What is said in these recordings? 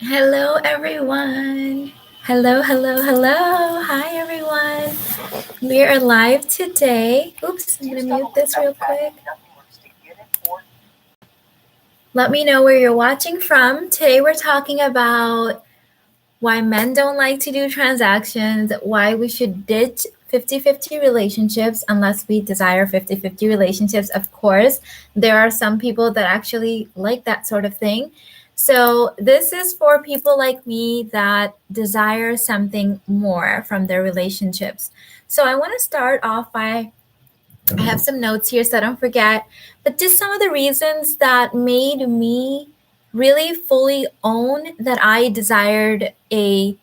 Hello, everyone. Hello, hello, hello. Hi, everyone. We are live today. Oops, I'm going to mute this real quick. Let me know where you're watching from. Today, we're talking about why men don't like to do transactions, why we should ditch 50-50 relationships unless we desire 50-50 relationships. Of course, there are some people that actually like that sort of thing. So this is for people like me that desire something more from their relationships. So I want to start off by I have some notes here so I don't forget, but just some of the reasons that made me really fully own that I desired a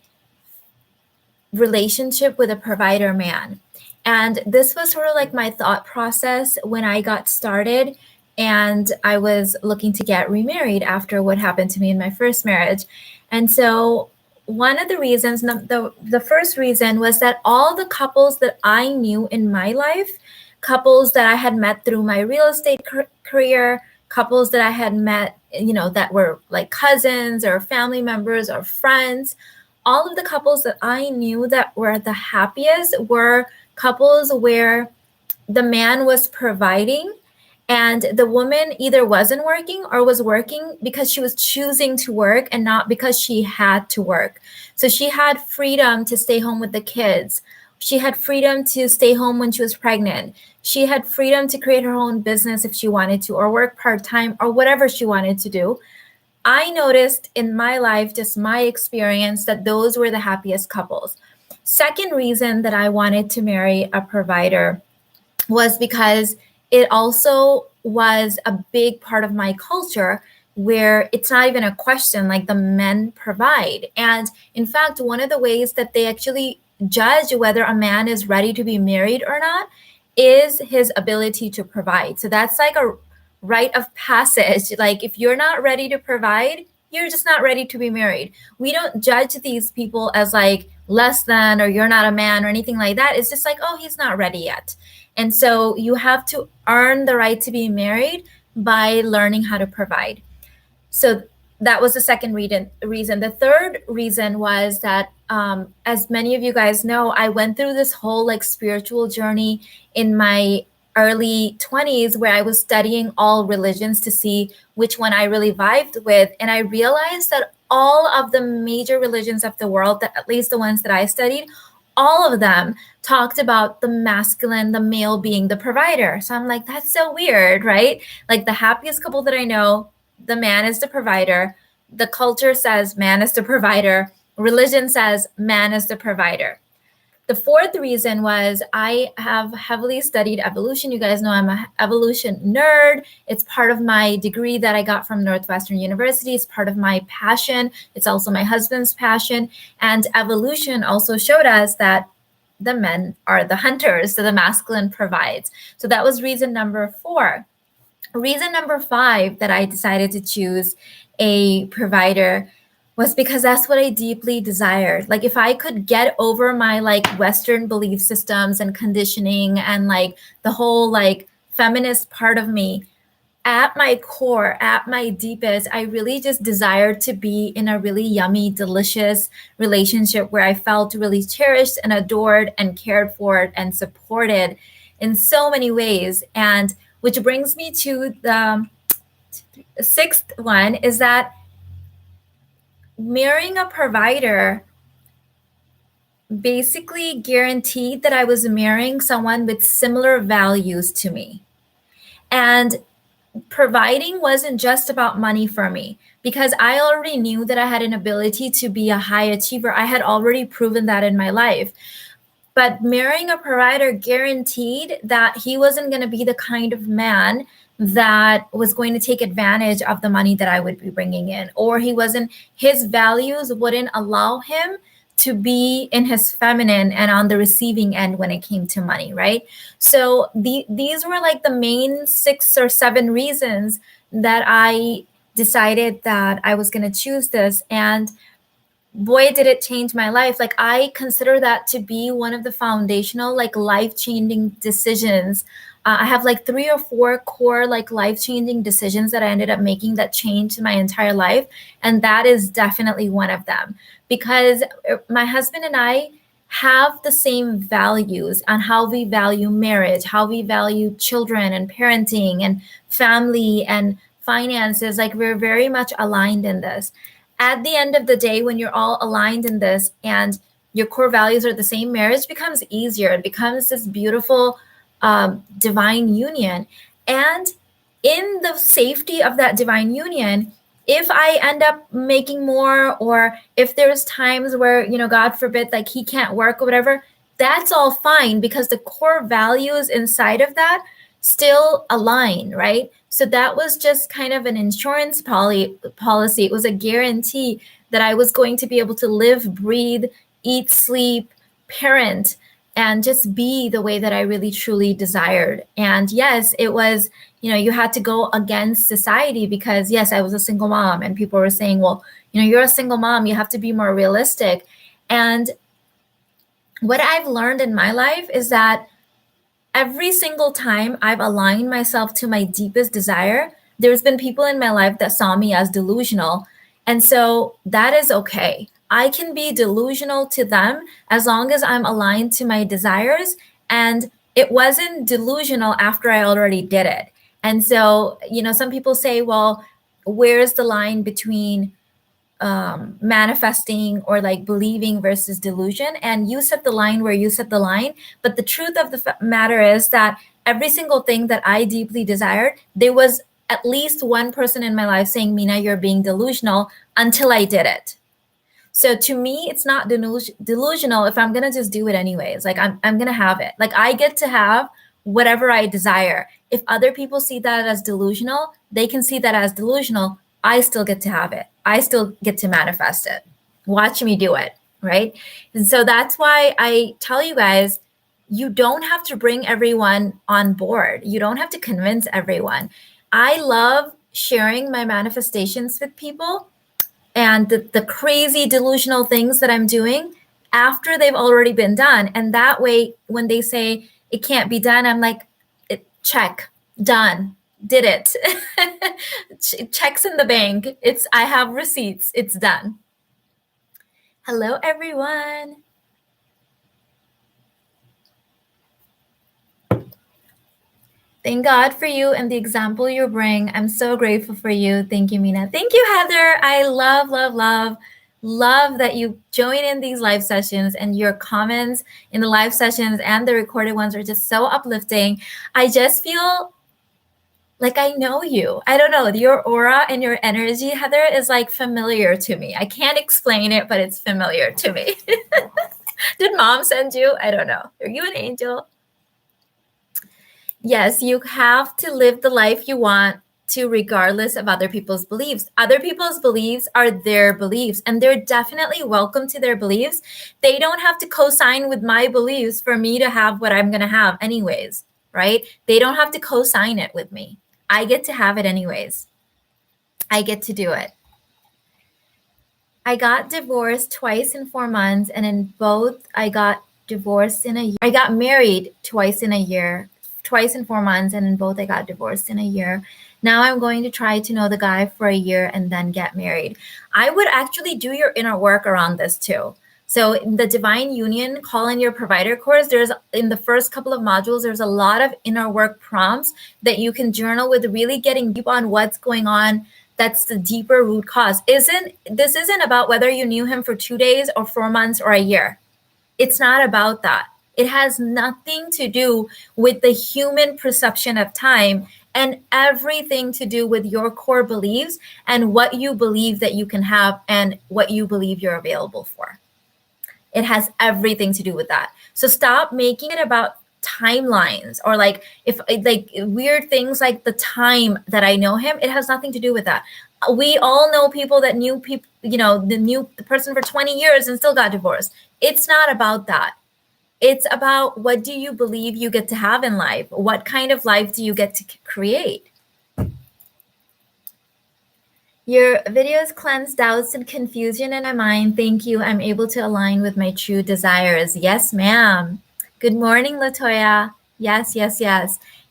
relationship with a provider man. And this was sort of like my thought process when I got started and I was looking to get remarried after what happened to me in my first marriage. And so one of the reasons, the first reason was that all the couples that I knew in my life, couples that I had met through my real estate career, couples that I had met, that were like cousins or family members or friends, all of the couples that I knew that were the happiest were couples where the man was providing and the woman either wasn't working or was working because she was choosing to work and not because she had to work. So she had freedom to stay home with the kids. She had freedom to stay home when she was pregnant. She had freedom to create her own business if she wanted to, or work part time, or whatever she wanted to do. I noticed in my life, just my experience, that those were the happiest couples. Second reason that I wanted to marry a provider was because it also was a big part of my culture where it's not even a question, like the men provide. And in fact, one of the ways that they actually judge whether a man is ready to be married or not is his ability to provide. So that's like a rite of passage. Like if you're not ready to provide, you're just not ready to be married. We don't judge these people as like less than or you're not a man or anything like that. It's just like, oh, he's not ready yet. And so you have to earn the right to be married by learning how to provide. So that was the second reason. The third reason was that, as many of you guys know, I went through this whole like spiritual journey in my early 20s where I was studying all religions to see which one I really vibed with. And I realized that all of the major religions of the world, that at least the ones that I studied, all of them talked about the masculine, the male being the provider. So I'm like, that's so weird, right? Like the happiest couple that I know, the man is the provider. The culture says man is the provider. Religion says man is the provider. The fourth reason was I have heavily studied evolution. You guys know I'm an evolution nerd. It's part of my degree that I got from Northwestern University. It's part of my passion. It's also my husband's passion. And evolution also showed us that the men are the hunters, so the masculine provides. So that was reason number 4. Reason number 5 that I decided to choose a provider was because that's what I deeply desired. Like if I could get over my like Western belief systems and conditioning and like the whole like feminist part of me, at my core, at my deepest, I really just desired to be in a really yummy, delicious relationship where I felt really cherished and adored and cared for and supported in so many ways. And which brings me to the sixth one is that marrying a provider basically guaranteed that I was marrying someone with similar values to me. And providing wasn't just about money for me because I already knew that I had an ability to be a high achiever. I had already proven that in my life. But marrying a provider guaranteed that he wasn't going to be the kind of man that was going to take advantage of the money that I would be bringing in, or his values wouldn't allow him to be in his feminine and on the receiving end when it came to money, right? So these were like the main 6 or 7 reasons that I decided that I was going to choose this. And boy, did it change my life. Like I consider that to be one of the foundational, like life-changing decisions I have like 3 or 4 core like life-changing decisions that I ended up making that changed my entire life. And that is definitely one of them, because my husband and I have the same values on how we value marriage, how we value children and parenting and family and finances. Like, we're very much aligned in this. At the end of the day, when you're all aligned in this and your core values are the same, marriage becomes easier. It becomes this beautiful divine union. And in the safety of that divine union, if I end up making more, or if there's times where, God forbid, like he can't work or whatever, that's all fine, because the core values inside of that still align, right? So that was just kind of an insurance policy. It was a guarantee that I was going to be able to live, breathe, eat, sleep, parent, and just be the way that I really truly desired. And yes, it was, you had to go against society, because yes, I was a single mom, and people were saying, well, you're a single mom, you have to be more realistic. And what I've learned in my life is that every single time I've aligned myself to my deepest desire, there's been people in my life that saw me as delusional. And so that is okay. I can be delusional to them as long as I'm aligned to my desires. And it wasn't delusional after I already did it. And so, some people say, well, where's the line between manifesting or like believing versus delusion? And you set the line where you set the line. But the truth of the matter is that every single thing that I deeply desired, there was at least one person in my life saying, Mina, you're being delusional, until I did it. So to me, it's not delusional if I'm going to just do it anyways. Like, I'm going to have it. Like, I get to have whatever I desire. If other people see that as delusional, they can see that as delusional. I still get to have it. I still get to manifest it. Watch me do it, right? And so that's why I tell you guys, you don't have to bring everyone on board. You don't have to convince everyone. I love sharing my manifestations with people and the crazy delusional things that I'm doing after they've already been done. And that way, when they say it can't be done, I'm like, check, done, did it. Checks in the bank. I have receipts. It's done. Hello, everyone. Thank God for you and the example you bring. I'm so grateful for you. Thank you, Mina. Thank you, Heather. I love that you join in these live sessions, and your comments in the live sessions and the recorded ones are just so uplifting. I just feel like I know you. I don't know. Your aura and your energy, Heather, is like familiar to me. I can't explain it, but it's familiar to me. Did mom send you? I don't know. Are you an angel? Yes, you have to live the life you want to, regardless of other people's beliefs. Other people's beliefs are their beliefs, and they're definitely welcome to their beliefs. They don't have to co-sign with my beliefs for me to have what I'm going to have anyways, right? They don't have to co-sign it with me. I get to have it anyways. I get to do it. I got divorced twice in 4 months, and in both I got divorced in a year. I got married twice in a year. Twice in 4 months, and in both I got divorced in a year. Now I'm going to try to know the guy for a year and then get married. I would actually do your inner work around this too. So in the Divine Union, Call in Your Provider course, there's in the first couple of modules, there's a lot of inner work prompts that you can journal with, really getting deep on what's going on. That's the deeper root cause. This isn't about whether you knew him for 2 days or 4 months or a year. It's not about that. It has nothing to do with the human perception of time, and everything to do with your core beliefs and what you believe that you can have and what you believe you're available for. It has everything to do with that. So stop making it about timelines or like weird things like the time that I know him. It has nothing to do with that. We all know people that knew people, the person for 20 years and still got divorced. It's not about that. It's about, what do you believe you get to have in life? What kind of life do you get to create? Your videos cleanse doubts and confusion in my mind. Thank you. I'm able to align with my true desires. Yes, ma'am. Good morning, Latoya. Yes.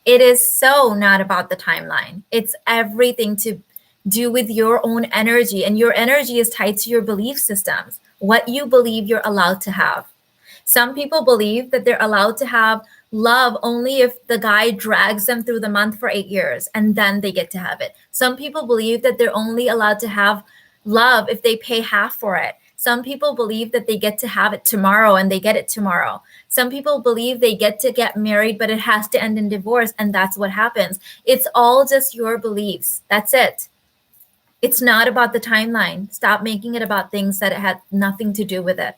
It is so not about the timeline. It's everything to do with your own energy, and your energy is tied to your belief systems, what you believe you're allowed to have. Some people believe that they're allowed to have love only if the guy drags them through the month for 8 years and then they get to have it. Some people believe that they're only allowed to have love if they pay half for it. Some people believe that they get to have it tomorrow and they get it tomorrow. Some people believe they get to get married, but it has to end in divorce, and that's what happens. It's all just your beliefs. That's it. It's not about the timeline. Stop making it about things that had nothing to do with it.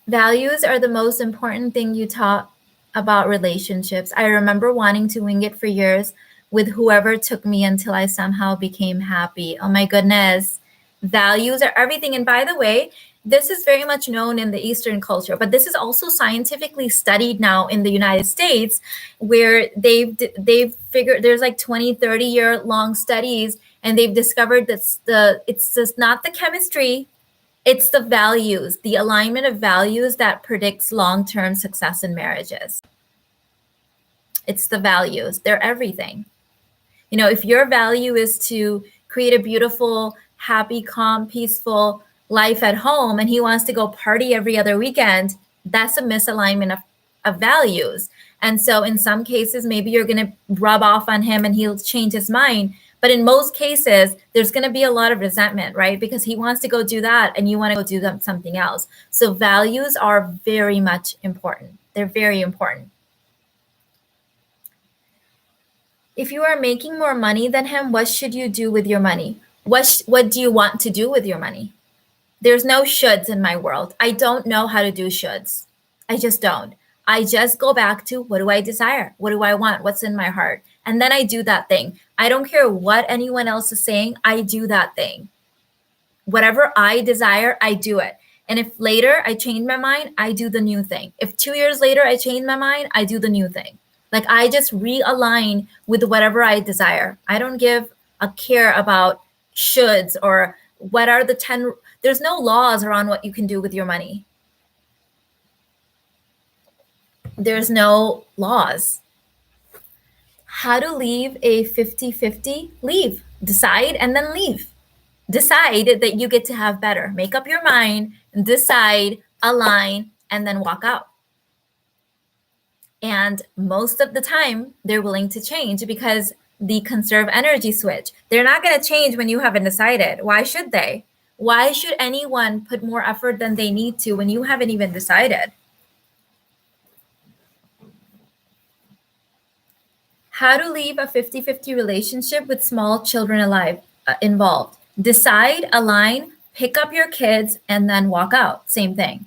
Values are the most important thing you taught about relationships. I remember wanting to wing it for years with whoever took me until I somehow became happy. Oh my goodness. Values are everything. And by the way, this is very much known in the Eastern culture, but this is also scientifically studied now in the United States, where they've figured there's like 20, 30-year long studies, and they've discovered that it's just not the chemistry, it's the values, the alignment of values that predicts long-term success in marriages. It's the values. They're everything. You know, if your value is to create a beautiful, happy, calm, peaceful life at home, and he wants to go party every other weekend, that's a misalignment of values. And so in some cases, maybe you're going to rub off on him and he'll change his mind. But in most cases, there's going to be a lot of resentment, right? Because he wants to go do that and you want to go do something else. So values are very much important. They're very important. If you are making more money than him, what should you do with your money? What do you want to do with your money? There's no shoulds in my world. I don't know how to do shoulds. I just don't. I just go back to, what do I desire? What do I want? What's in my heart? And then I do that thing. I don't care what anyone else is saying. I do that thing. Whatever I desire, I do it. And if later I change my mind, I do the new thing. If 2 years later I change my mind, I do the new thing. Like, I just realign with whatever I desire. I don't give a care about shoulds or what are the 10. There's no laws around what you can do with your money. There's no laws. How to leave a 50-50? Leave. Decide and then leave. Decide that you get to have better. Make up your mind, decide, align, and then walk out. And most of the time, they're willing to change because the conserve energy switch. They're not going to change when you haven't decided. Why should they? Why should anyone put more effort than they need to when you haven't even decided? How to leave a 50-50 relationship with small children involved. Decide, align, pick up your kids, and then walk out. Same thing.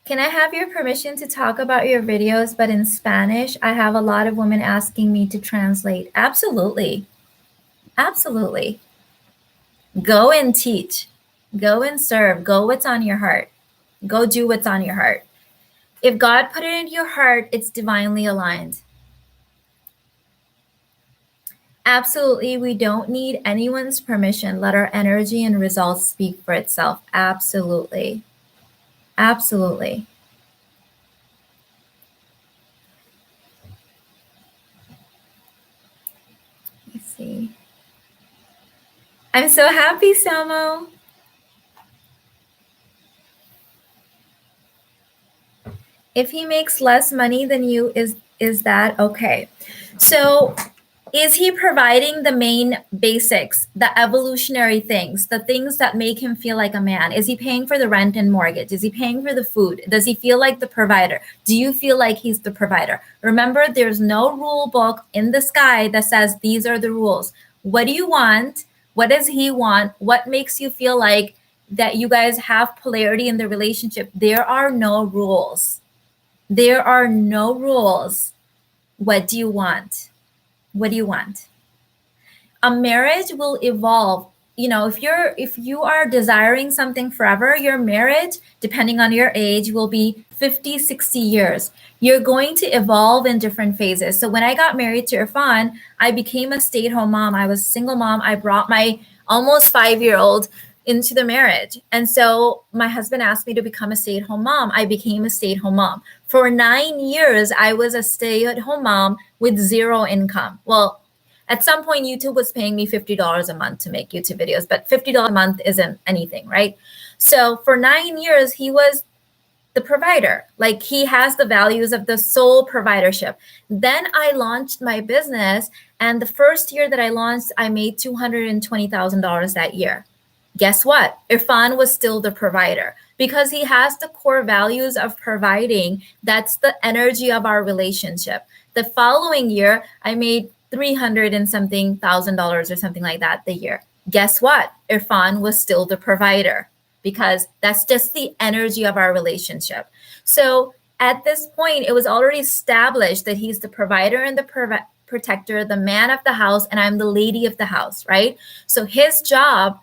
Can I have your permission to talk about your videos, but in Spanish? I have a lot of women asking me to translate. Absolutely. Absolutely. Go and teach. Go and serve. Go what's on your heart. Go do what's on your heart. If God put it into your heart, it's divinely aligned. Absolutely, we don't need anyone's permission. Let our energy and results speak for itself. Absolutely. Absolutely. Let's see. I'm so happy, Samo. If he makes less money than you, is that okay? So is he providing the main basics, the evolutionary things, the things that make him feel like a man? Is he paying for the rent and mortgage? Is he paying for the food? Does he feel like the provider? Do you feel like he's the provider? Remember, there's no rule book in the sky that says these are the rules. What do you want? What does he want? What makes you feel like that you guys have polarity in the relationship? There are no rules. There are no rules. What do you want? What do you want? A marriage will evolve. You know, if you are desiring something forever, your marriage, depending on your age, will be 50, 60 years. You're going to evolve in different phases. So when I got married to Irfan, I became a stay-at-home mom. I was a single mom. I brought my almost 5-year-old into the marriage. And so my husband asked me to become a stay-at-home mom. I became a stay-at-home mom. For 9 years, I was a stay-at-home mom with zero income. Well, at some point, YouTube was paying me $50 a month to make YouTube videos, but $50 a month isn't anything, right? So for 9 years, he was the provider. Like, he has the values of the sole providership. Then I launched my business, and the first year that I launched, I made $220,000 that year. Guess what? Irfan was still the provider because he has the core values of providing. That's the energy of our relationship. The following year, I made 300 and something $1,000 or something like that the year. Guess what? Irfan was still the provider because that's just the energy of our relationship. So at this point, it was already established that he's the provider and the protector, the man of the house, and I'm the lady of the house, right? So his job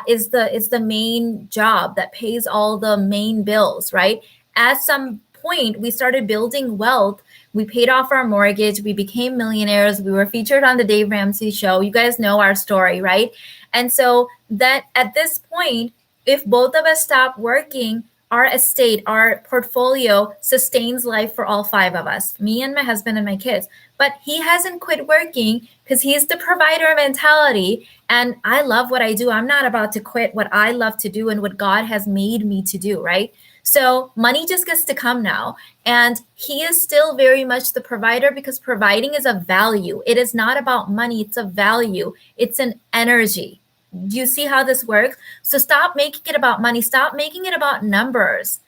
is the main job that pays all the main bills, right? At some point, we started building wealth. We paid off our mortgage. We became millionaires. We were featured on the Dave Ramsey show. You guys know our story, right? And so that at this point, if both of us stop working, our estate, our portfolio sustains life for all 5 of us, me and my husband and my kids. But he hasn't quit working because he's the provider mentality. And I love what I do. I'm not about to quit what I love to do and what God has made me to do, right? So money just gets to come now. And he is still very much the provider because providing is a value. It is not about money. It's a value. It's an energy. Do you see how this works? So stop making it about money. Stop making it about numbers.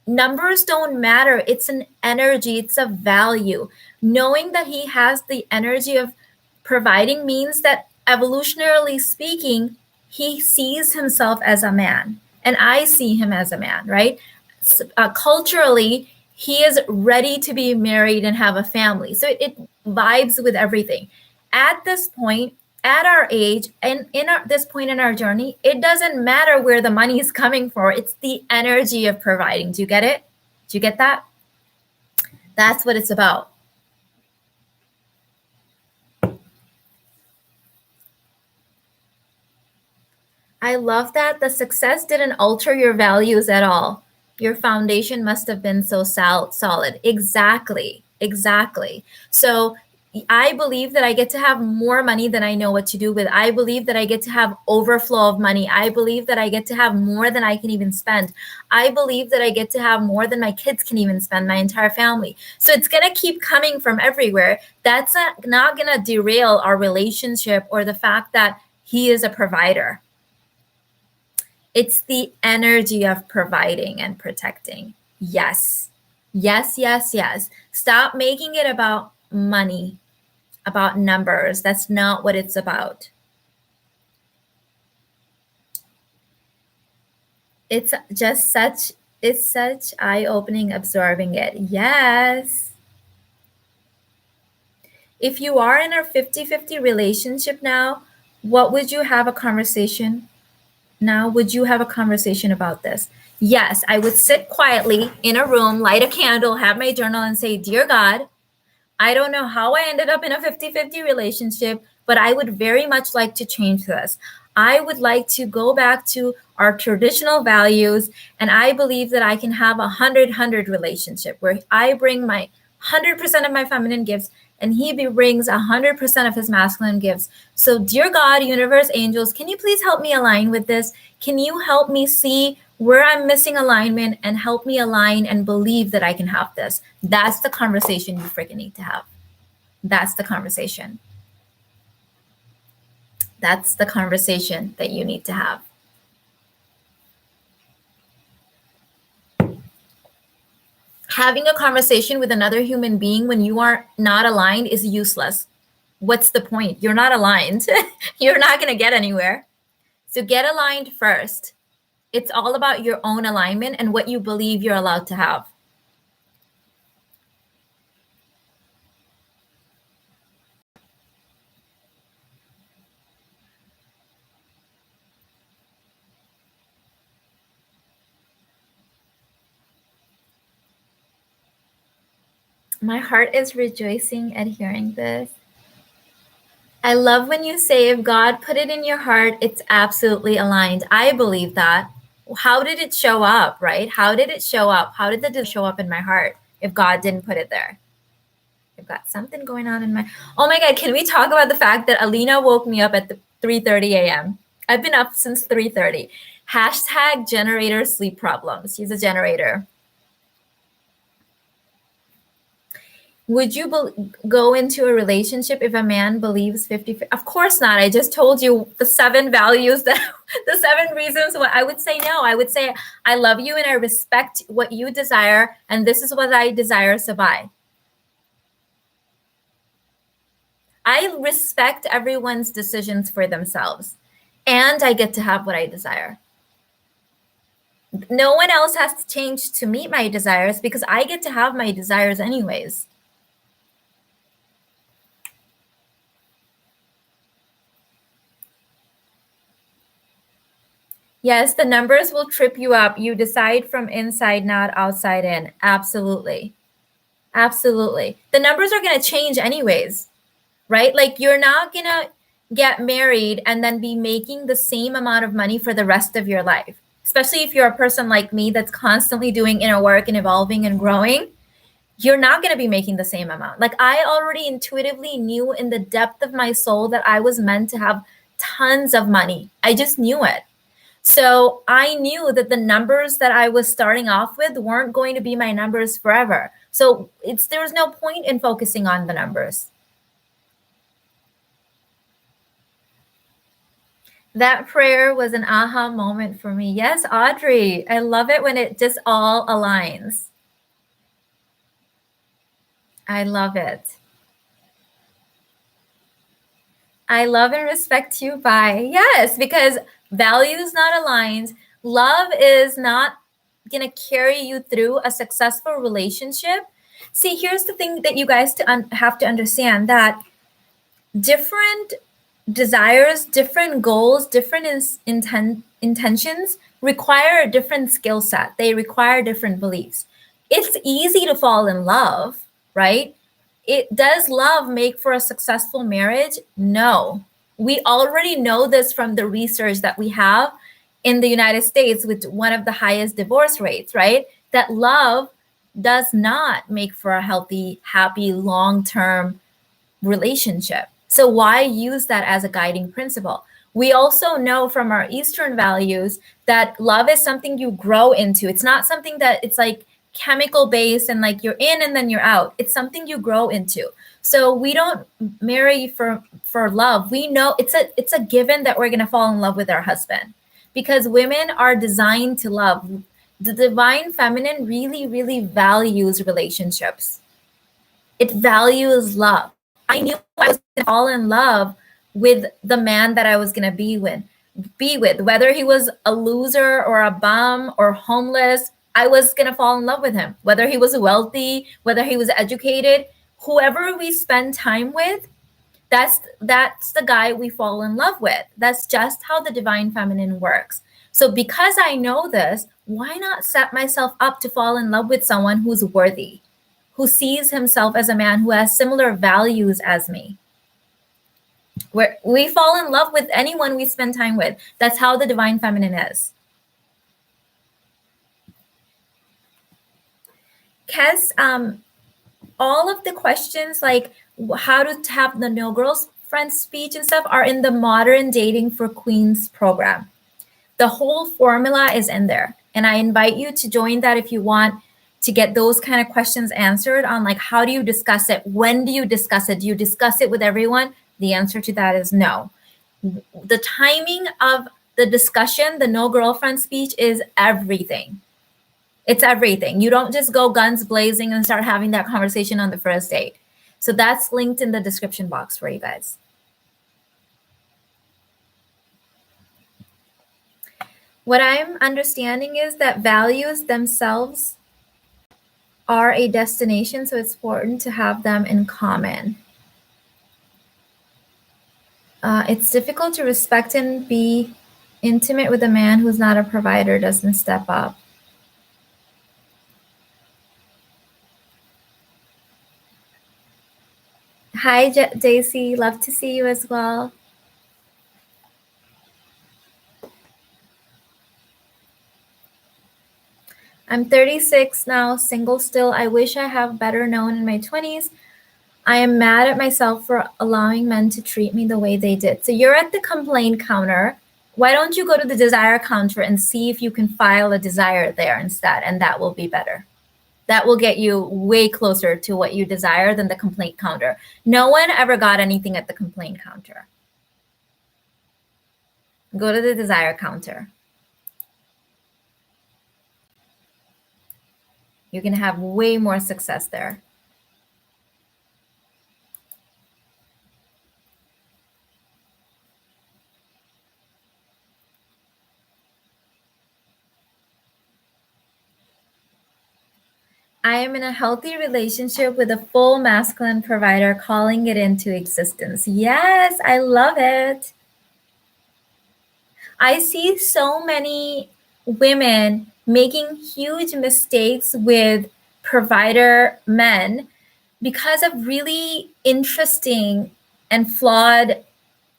Numbers don't matter. It's an energy. It's a value. Knowing that he has the energy of providing means that, evolutionarily speaking, he sees himself as a man, and I see him as a man, right? Culturally, he is ready to be married and have a family. So it vibes with everything. At this point, at our age and this point in our journey, it doesn't matter where the money is coming from. It's the energy of providing. Do you get it? Do you get that? That's what it's about. I love that. The success didn't alter your values at all. Your foundation must have been so solid. Exactly. Exactly. So I believe that I get to have more money than I know what to do with. I believe that I get to have overflow of money. I believe that I get to have more than I can even spend. I believe that I get to have more than my kids can even spend, my entire family. So it's going to keep coming from everywhere. That's not going to derail our relationship or the fact that he is a provider. It's the energy of providing and protecting. Yes. Yes, yes, yes. Stop making it about money, about numbers. That's not what it's about. It's such eye-opening absorbing it. Yes. If you are in a 50-50 relationship now, what would you have a conversation now? Would you have a conversation about this? Yes, I would sit quietly in a room, light a candle, have my journal, and say, Dear God, I don't know how I ended up in a 50-50 relationship, but I would very much like to change this. I would like to go back to our traditional values, and I believe that I can have a 100-100 relationship where I bring my 100% of my feminine gifts and he brings 100% of his masculine gifts. So, dear God, universe, angels, can you please help me align with this? Can you help me see where I'm missing alignment and help me align and believe that I can have this? That's the conversation you freaking need to have. That's the conversation. That's the conversation that you need to have. Having a conversation with another human being when you are not aligned is useless. What's the point? You're not aligned. You're not going to get anywhere. So get aligned first. It's all about your own alignment and what you believe you're allowed to have. My heart is rejoicing at hearing this. I love when you say if God put it in your heart, it's absolutely aligned. I believe that. How did it show up, right? How did it show up? How did the desire show up in my heart if God didn't put it there? I've got something going on in my... Oh my God, can we talk about the fact that Alina woke me up at 3:30 a.m.? I've been up since 3:30. Hashtag generator sleep problems. She's a generator. Would you go into a relationship if a man believes 50? Of course not. I just told you the 7 values, that the 7 reasons why I would say no. I would say I love you and I respect what you desire, and this is what I desire, so bye. I respect everyone's decisions for themselves, and I get to have what I desire. No one else has to change to meet my desires because I get to have my desires anyways. Yes, the numbers will trip you up. You decide from inside, not outside in. Absolutely. Absolutely. The numbers are going to change anyways, right? Like you're not going to get married and then be making the same amount of money for the rest of your life. Especially if you're a person like me that's constantly doing inner work and evolving and growing, you're not going to be making the same amount. Like I already intuitively knew in the depth of my soul that I was meant to have tons of money. I just knew it. So I knew that the numbers that I was starting off with weren't going to be my numbers forever. So there was no point in focusing on the numbers. That prayer was an aha moment for me. Yes, Audrey, I love it when it just all aligns. I love it. I love and respect you. Bye. Yes, because values not aligned. Love is not going to carry you through a successful relationship. See, here's the thing that you guys have to understand, that different desires, different goals, different intentions require a different skill set. They require different beliefs. It's easy to fall in love, right? Does love make for a successful marriage? No. We already know this from the research that we have in the United States with one of the highest divorce rates, right? That love does not make for a healthy, happy, long-term relationship. So why use that as a guiding principle? We also know from our Eastern values that love is something you grow into. It's not something that it's like chemical based and like you're in and then you're out. It's something you grow into. So we don't marry for love. We know it's a given that we're going to fall in love with our husband, because women are designed to love. The divine feminine really, really values relationships. It values love. I knew I was going to fall in love with the man that I was going to be with, whether he was a loser or a bum or homeless. I was going to fall in love with him, whether he was wealthy, whether he was educated, whoever we spend time with, that's the guy we fall in love with. That's just how the divine feminine works. So because I know this, why not set myself up to fall in love with someone who's worthy, who sees himself as a man who has similar values as me? Where we fall in love with anyone we spend time with. That's how the divine feminine is. Kes, all of the questions like how to have the no girlfriend speech and stuff are in the Modern Dating for Queens program. The whole formula is in there. And I invite you to join that if you want to get those kind of questions answered on like, how do you discuss it? When do you discuss it? Do you discuss it with everyone? The answer to that is no. The timing of the discussion, the no girlfriend speech, is everything. It's everything. You don't just go guns blazing and start having that conversation on the first date. So that's linked in the description box for you guys. What I'm understanding is that values themselves are a destination, so it's important to have them in common. It's difficult to respect and be intimate with a man who's not a provider, doesn't step up. Hi, Daisy. Love to see you as well. I'm 36 now, single still. I wish I have better known in my 20s. I am mad at myself for allowing men to treat me the way they did. So you're at the complaint counter. Why don't you go to the desire counter and see if you can file a desire there instead, and that will be better. That will get you way closer to what you desire than the complaint counter. No one ever got anything at the complaint counter. Go to the desire counter. You're going to have way more success there. I am in a healthy relationship with a full masculine provider, calling it into existence. Yes, I love it. I see so many women making huge mistakes with provider men because of really interesting and flawed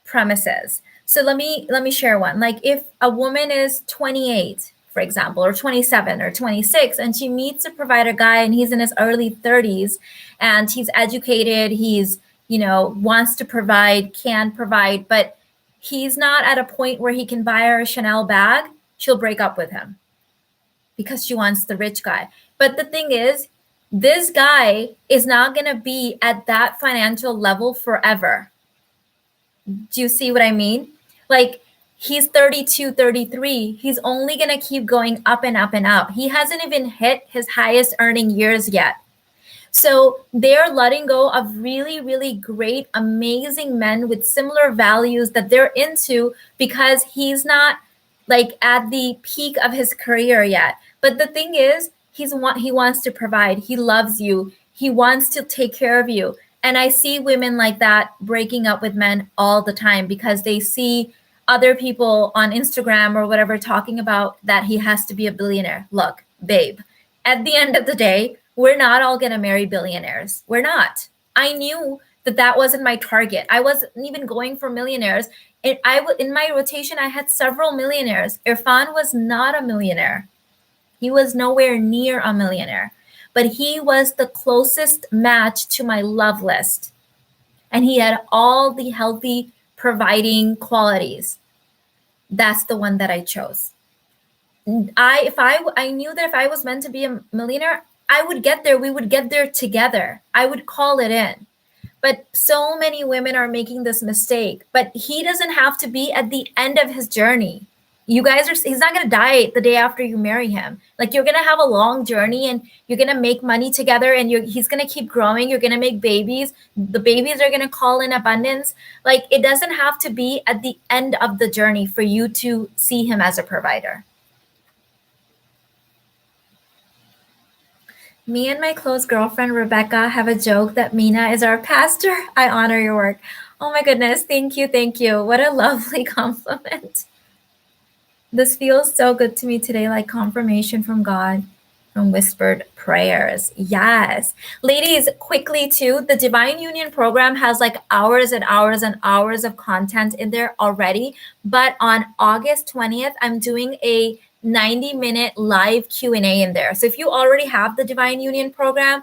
premises. So let me share one. Like if a woman is 28, for example, or 27 or 26, and she meets a provider guy and he's in his early 30s and he's educated, he's, wants to provide, can provide, but he's not at a point where he can buy her a Chanel bag, she'll break up with him because she wants the rich guy. But the thing is, this guy is not going to be at that financial level forever. Do you see what I mean? Like he's 32, 33. He's only going to keep going up and up and up. He hasn't even hit his highest earning years yet. So they're letting go of really, really great, amazing men with similar values that they're into because he's not like at the peak of his career yet. But the thing is, he wants to provide. He loves you. He wants to take care of you. And I see women like that breaking up with men all the time because they see other people on Instagram or whatever talking about that he has to be a billionaire. Look, babe, at the end of the day, we're not all going to marry billionaires. We're not. I knew that wasn't my target. I wasn't even going for millionaires. In my rotation, I had several millionaires. Irfan was not a millionaire. He was nowhere near a millionaire, but he was the closest match to my love list. And he had all the healthy providing qualities. That's the one that I chose. I knew that if I was meant to be a millionaire, I would get there. We would get there together. I would call it in. But so many women are making this mistake. But he doesn't have to be at the end of his journey. He's not going to die the day after you marry him. Like you're going to have a long journey and you're going to make money together and he's going to keep growing. You're going to make babies. The babies are going to call in abundance. Like it doesn't have to be at the end of the journey for you to see him as a provider. Me and my close girlfriend, Rebecca, have a joke that Mina is our pastor. I honor your work. Oh my goodness. Thank you. Thank you. What a lovely compliment. This feels so good to me today, like confirmation from God, from whispered prayers. Yes. Ladies, quickly too, the Divine Union program has like hours and hours and hours of content in there already. But on August 20th, I'm doing a 90-minute live Q&A in there. So if you already have the Divine Union program,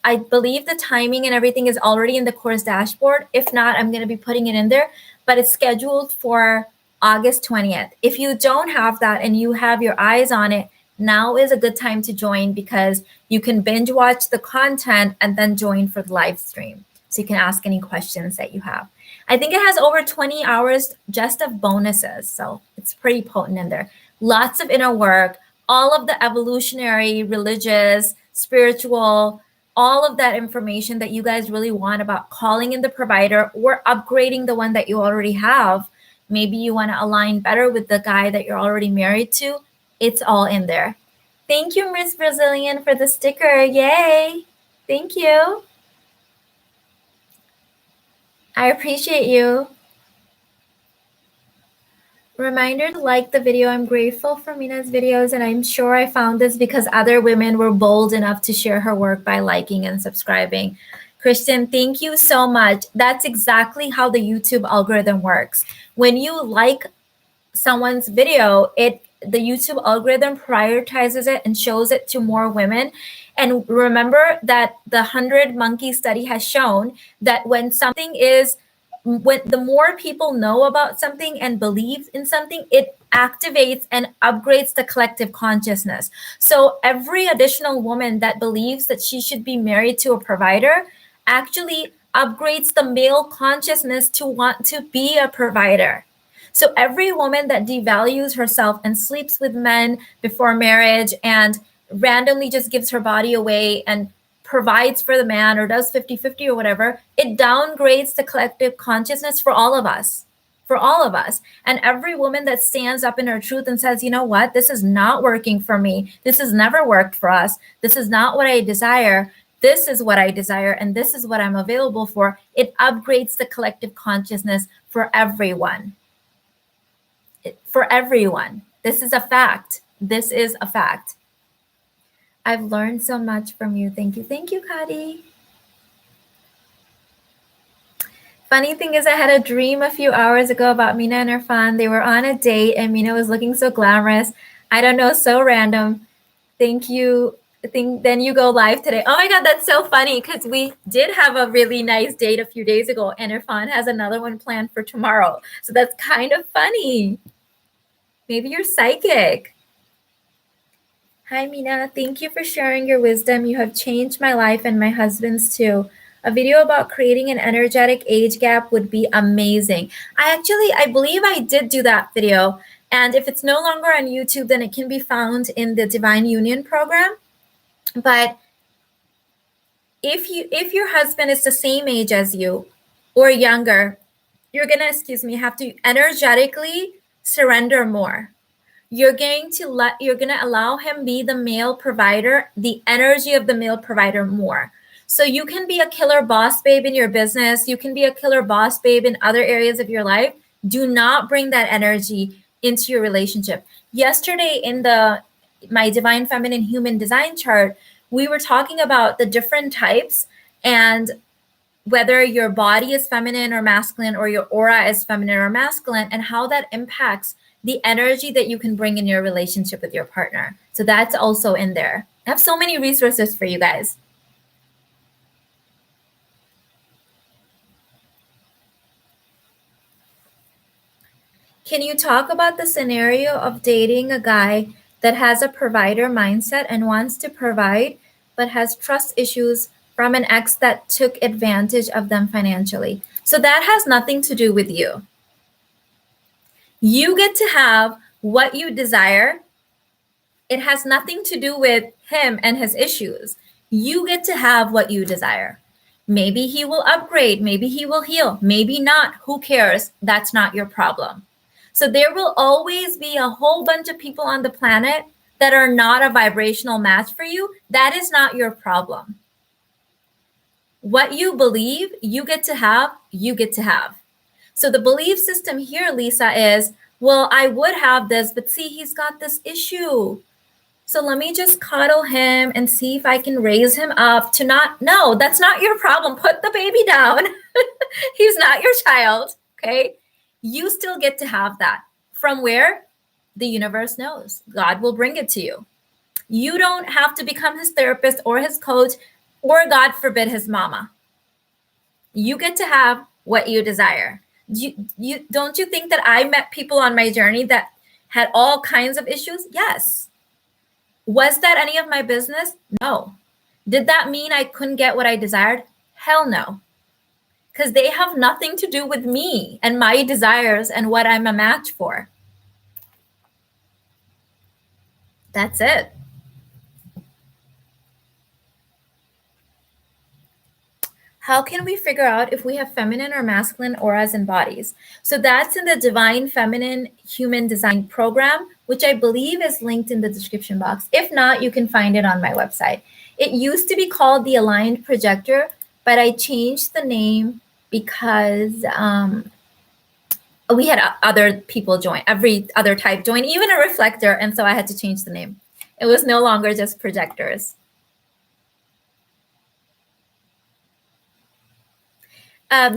I believe the timing and everything is already in the course dashboard. If not, I'm going to be putting it in there, but it's scheduled for August 20th. If you don't have that and you have your eyes on it, now is a good time to join because you can binge watch the content and then join for the live stream. So you can ask any questions that you have. I think it has over 20 hours just of bonuses. So it's pretty potent in there. Lots of inner work, all of the evolutionary, religious, spiritual, all of that information that you guys really want about calling in the provider or upgrading the one that you already have. Maybe you want to align better with the guy that you're already married to. It's all in there. Thank you, Miss Brazilian, for the sticker. Yay. Thank you. I appreciate you. Reminder to like the video. I'm grateful for Mina's videos, and I'm sure I found this because other women were bold enough to share her work by liking and subscribing. Christian, thank you so much. That's exactly how the YouTube algorithm works. When you like someone's video, the YouTube algorithm prioritizes it and shows it to more women. And remember that the 100 monkey study has shown that when the more people know about something and believe in something, it activates and upgrades the collective consciousness. So every additional woman that believes that she should be married to a provider actually upgrades the male consciousness to want to be a provider. So every woman that devalues herself and sleeps with men before marriage and randomly just gives her body away and provides for the man or does 50-50 or whatever, it downgrades the collective consciousness for all of us. For all of us. And every woman that stands up in her truth and says, you know what, this is not working for me. This has never worked for us. This is not what I desire. This is what I desire, and this is what I'm available for. It upgrades the collective consciousness for everyone. For everyone. This is a fact. This is a fact. I've learned so much from you. Thank you. Thank you, Kadi. Funny thing is, I had a dream a few hours ago about Mina and Irfan. They were on a date, and Mina was looking so glamorous. I don't know, so random. Thank you. Then you go live today. Oh my God, that's so funny because we did have a really nice date a few days ago, and Irfan has another one planned for tomorrow. So that's kind of funny. Maybe you're psychic. Hi, Mina. Thank you for sharing your wisdom. You have changed my life and my husband's too. A video about creating an energetic age gap would be amazing. I believe I did do that video. And if it's no longer on YouTube, then it can be found in the Divine Union program. But if your husband is the same age as you or younger, you're going to, have to energetically surrender more. You're going to allow him be the male provider, the energy of the male provider more. So you can be a killer boss babe in your business. You can be a killer boss babe in other areas of your life. Do not bring that energy into your relationship. Yesterday in my Divine Feminine Human Design chart, we were talking about the different types and whether your body is feminine or masculine or your aura is feminine or masculine and how that impacts the energy that you can bring in your relationship with your partner. So that's also in there. I have so many resources for you guys. Can you talk about the scenario of dating a guy that has a provider mindset and wants to provide, but has trust issues from an ex that took advantage of them financially? So that has nothing to do with you. You get to have what you desire. It has nothing to do with him and his issues. You get to have what you desire. Maybe he will upgrade. Maybe he will heal. Maybe not. Who cares? That's not your problem. So there will always be a whole bunch of people on the planet that are not a vibrational match for you. That is not your problem. What you believe, you get to have, you get to have. So the belief system here, Lisa, is, well, I would have this, but see, he's got this issue. So let me just cuddle him and see if I can raise him up to not, no, that's not your problem. Put the baby down. He's not your child, okay? You still get to have that. From where? The universe knows. God will bring it to you. You don't have to become his therapist or his coach or, God forbid, his mama. You get to have what you desire. Don't you think that I met people on my journey that had all kinds of issues? Yes. Was that any of my business? No. Did that mean I couldn't get what I desired? Hell no. Because they have nothing to do with me and my desires and what I'm a match for. That's it. How can we figure out if we have feminine or masculine auras and bodies? So that's in the Divine Feminine Human Design program, which I believe is linked in the description box. If not, you can find it on my website. It used to be called the Aligned Projector, but I changed the name because we had other people join, every other type join, even a reflector, and so I had to change the name. It was no longer just projectors.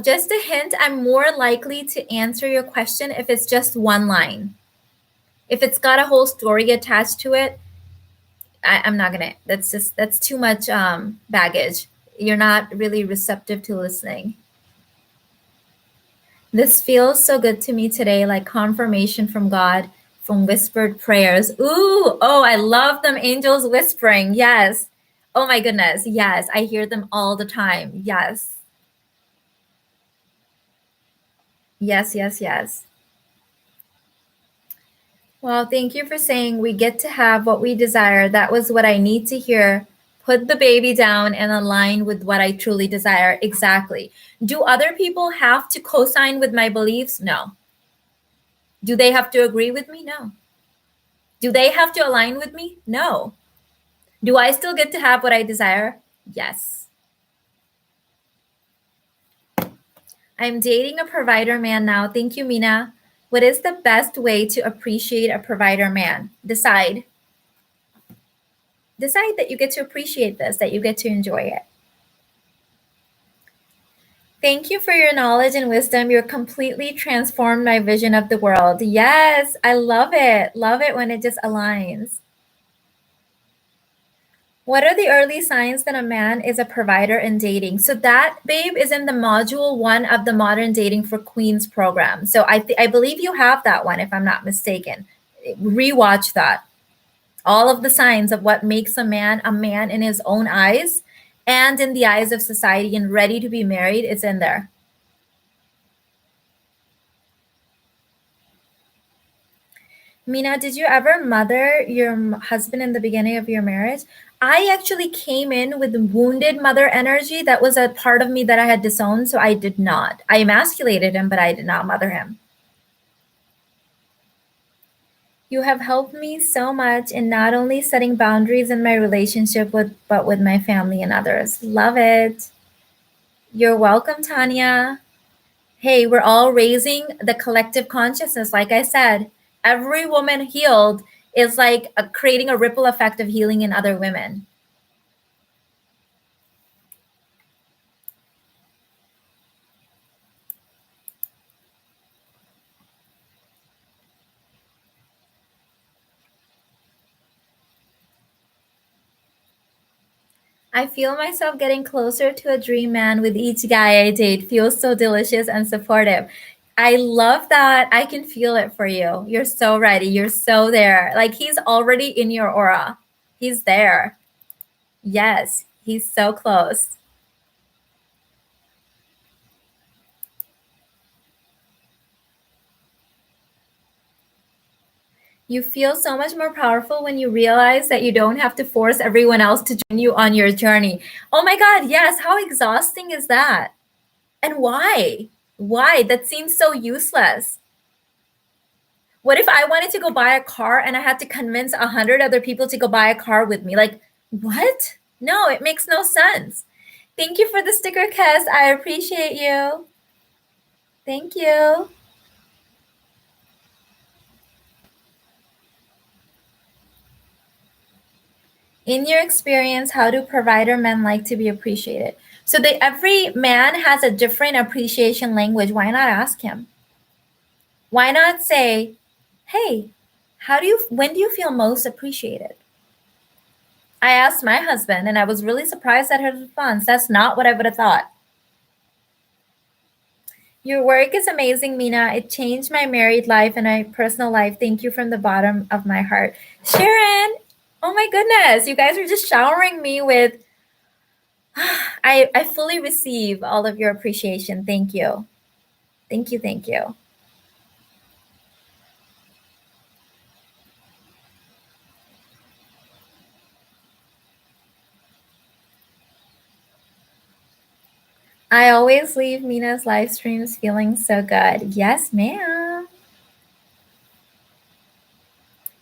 Just a hint, I'm more likely to answer your question if it's just one line. If it's got a whole story attached to it, I'm not gonna. That's too much baggage. You're not really receptive to listening. This feels so good to me today, like confirmation from God, from whispered prayers. Ooh, oh, I love them angels whispering. Yes. Oh my goodness. Yes, I hear them all the time. Yes. Yes, yes, yes. Well, thank you for saying we get to have what we desire. That was what I need to hear. Put the baby down and align with what I truly desire. Exactly. Do other people have to co sign with my beliefs? No. Do they have to agree with me? No. Do they have to align with me? No. Do I still get to have what I desire? Yes. I'm dating a provider man now. Thank you, Mina. What is the best way to appreciate a provider man? Decide. Decide that you get to appreciate this, that you get to enjoy it. Thank you for your knowledge and wisdom. You're completely transformed my vision of the world. Yes, I love it. Love it when it just aligns. What are the early signs that a man is a provider in dating? So that, babe, is in the module 1 of the Modern Dating for Queens program. So I believe you have that one, if I'm not mistaken. Rewatch that. All of the signs of what makes a man in his own eyes and in the eyes of society and ready to be married, it's in there. Mina, did you ever mother your husband in the beginning of your marriage? I actually came in with wounded mother energy. That was a part of me that I had disowned, so I did not. I emasculated him, but I did not mother him. You have helped me so much in not only setting boundaries in my relationship but with my family and others. Love it. You're welcome, Tanya. Hey, we're all raising the collective consciousness. Like I said, every woman healed is like creating a ripple effect of healing in other women. I feel myself getting closer to a dream man with each guy I date. Feels so delicious and supportive. I love that. I can feel it for you. You're so ready. You're so there. Like he's already in your aura. He's there. Yes, he's so close. You feel so much more powerful when you realize that you don't have to force everyone else to join you on your journey. Oh my God, yes. How exhausting is that? And why? Why? That seems so useless. What if I wanted to go buy a car and I had to convince 100 other people to go buy a car with me? Like, what? No, it makes no sense. Thank you for the sticker, Kes. I appreciate you. Thank you. In your experience, how do provider men like to be appreciated? So every man has a different appreciation language. Why not ask him? Why not say, hey, when do you feel most appreciated? I asked my husband and I was really surprised at his response. That's not what I would have thought. Your work is amazing, Mina. It changed my married life and my personal life. Thank you from the bottom of my heart. Sharon, oh my goodness. You guys are just showering me with I fully receive all of your appreciation. Thank you. Thank you. Thank you. I always leave Mina's live streams feeling so good. Yes, ma'am.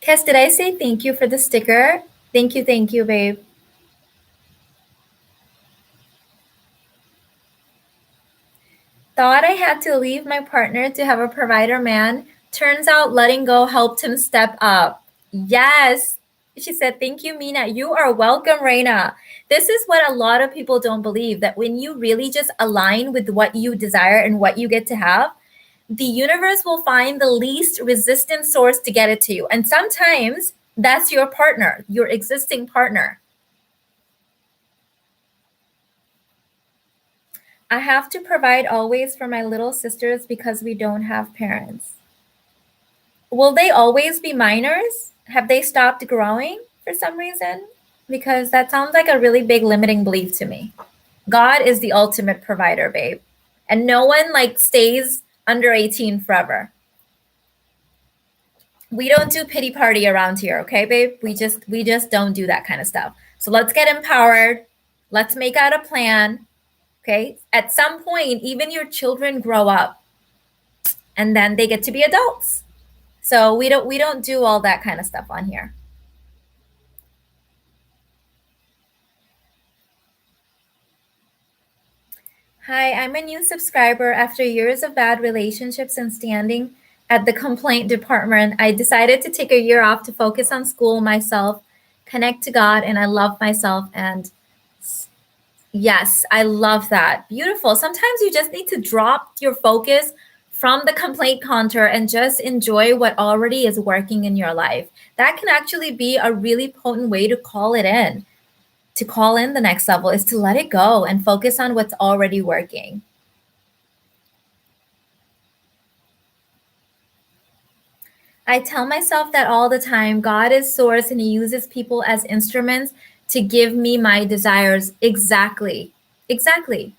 Kes, did I say thank you for the sticker? Thank you, babe. Thought I had to leave my partner to have a provider man. Turns out letting go helped him step up. Yes. She said, thank you, Mina. You are welcome, Reina. This is what a lot of people don't believe, that when you really just align with what you desire and what you get to have, the universe will find the least resistant source to get it to you. And sometimes that's your partner, your existing partner. I have to provide always for my little sisters because we don't have parents. Will they always be minors? Have they stopped growing for some reason? Because that sounds like a really big limiting belief to me. God is the ultimate provider, babe. And no one like stays under 18 forever. We don't do pity party around here, okay, babe? We just don't do that kind of stuff. So let's get empowered. Let's make out a plan. Okay? At some point, even your children grow up and then they get to be adults. So we don't do all that kind of stuff on here. Hi, I'm a new subscriber. After years of bad relationships and standing at the complaint department, I decided to take a year off to focus on school, myself, connect to God, and I love myself. And yes, I love that. Beautiful. Sometimes you just need to drop your focus from the complaint counter and just enjoy what already is working in your life. That can actually be a really potent way to call it in. To call in the next level is to let it go and focus on what's already working. I tell myself that all the time. God is source and he uses people as instruments to give me my desires. Exactly. Exactly.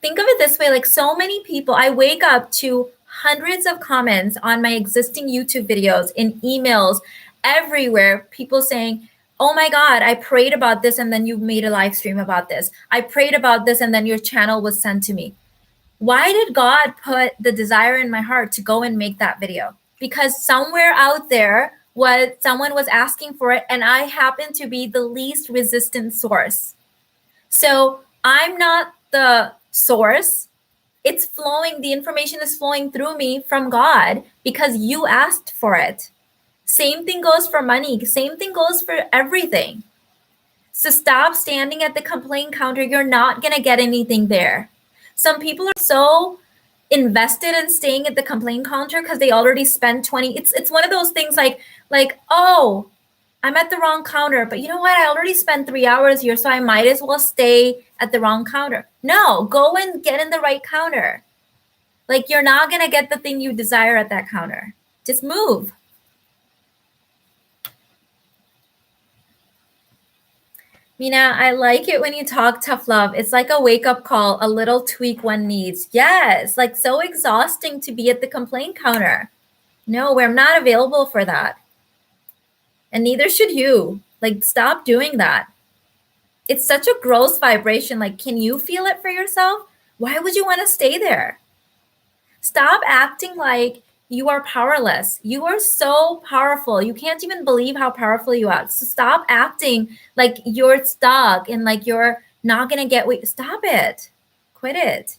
Think of it this way, like so many people, I wake up to hundreds of comments on my existing YouTube videos, in emails, everywhere, people saying, oh my God, I prayed about this and then you made a live stream about this. I prayed about this and then your channel was sent to me. Why did God put the desire in my heart to go and make that video? Because somewhere out there someone was asking for it and I happen to be the least resistant source. So I'm not the source. It's flowing, the information is flowing through me from God because you asked for it. Same thing goes for money. Same thing goes for everything. So stop standing at the complaint counter. You're not going to get anything there. Some people are so invested in staying at the complaint counter because they already spent 20. It's one of those things like, oh, I'm at the wrong counter, but you know what? I already spent 3 hours here, so I might as well stay at the wrong counter. No, go and get in the right counter. Like you're not going to get the thing you desire at that counter. Just move. Mina, I like it when you talk tough love. It's like a wake-up call, a little tweak one needs. Yes, like so exhausting to be at the complaint counter. No, we're not available for that. And neither should you. Like, stop doing that. It's such a gross vibration. Like, can you feel it for yourself? Why would you want to stay there? Stop acting like you are powerless. You are so powerful. You can't even believe how powerful you are. So stop acting like you're stuck and like you're not going to get what. Stop it. Quit it.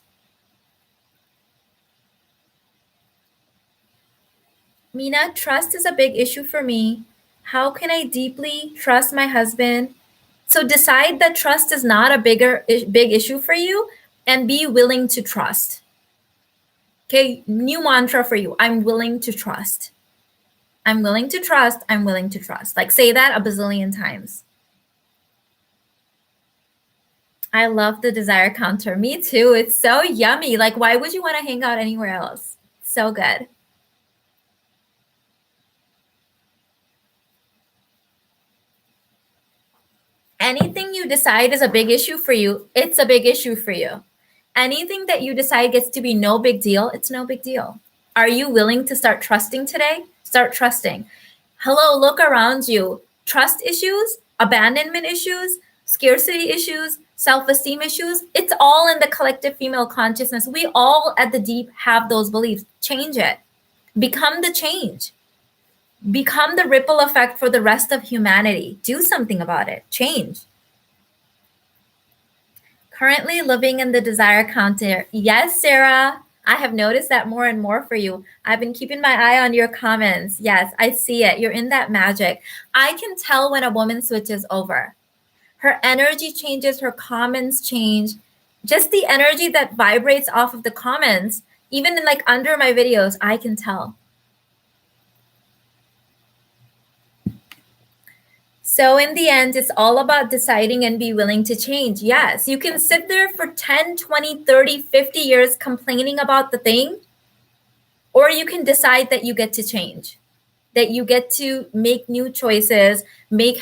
Mina, trust is a big issue for me. How can I deeply trust my husband? So decide that trust is not a big issue for you and be willing to trust. Okay, new mantra for you. I'm willing to trust. I'm willing to trust. I'm willing to trust. Like say that a bazillion times. I love the desire counter. Me too. It's so yummy. Like why would you want to hang out anywhere else? So good. Anything you decide is a big issue for you, it's a big issue for you. Anything that you decide gets to be no big deal, it's no big deal. Are you willing to start trusting today? Start trusting. Hello, look around you. Trust issues, abandonment issues, scarcity issues, self-esteem issues, it's all in the collective female consciousness. We all at the deep have those beliefs. Change it. Become the change. Become the ripple effect for the rest of humanity. Do something about it. Change. Currently living in the desire counter. Yes, Sarah. I have noticed that more and more for you. I've been keeping my eye on your comments. Yes, I see it. You're in that magic. I can tell when a woman switches over. Her energy changes, her comments change. Just the energy that vibrates off of the comments, even in like under my videos, I can tell. So in the end, it's all about deciding and be willing to change. Yes, you can sit there for 10, 20, 30, 50 years complaining about the thing, or you can decide that you get to change, that you get to make new choices, make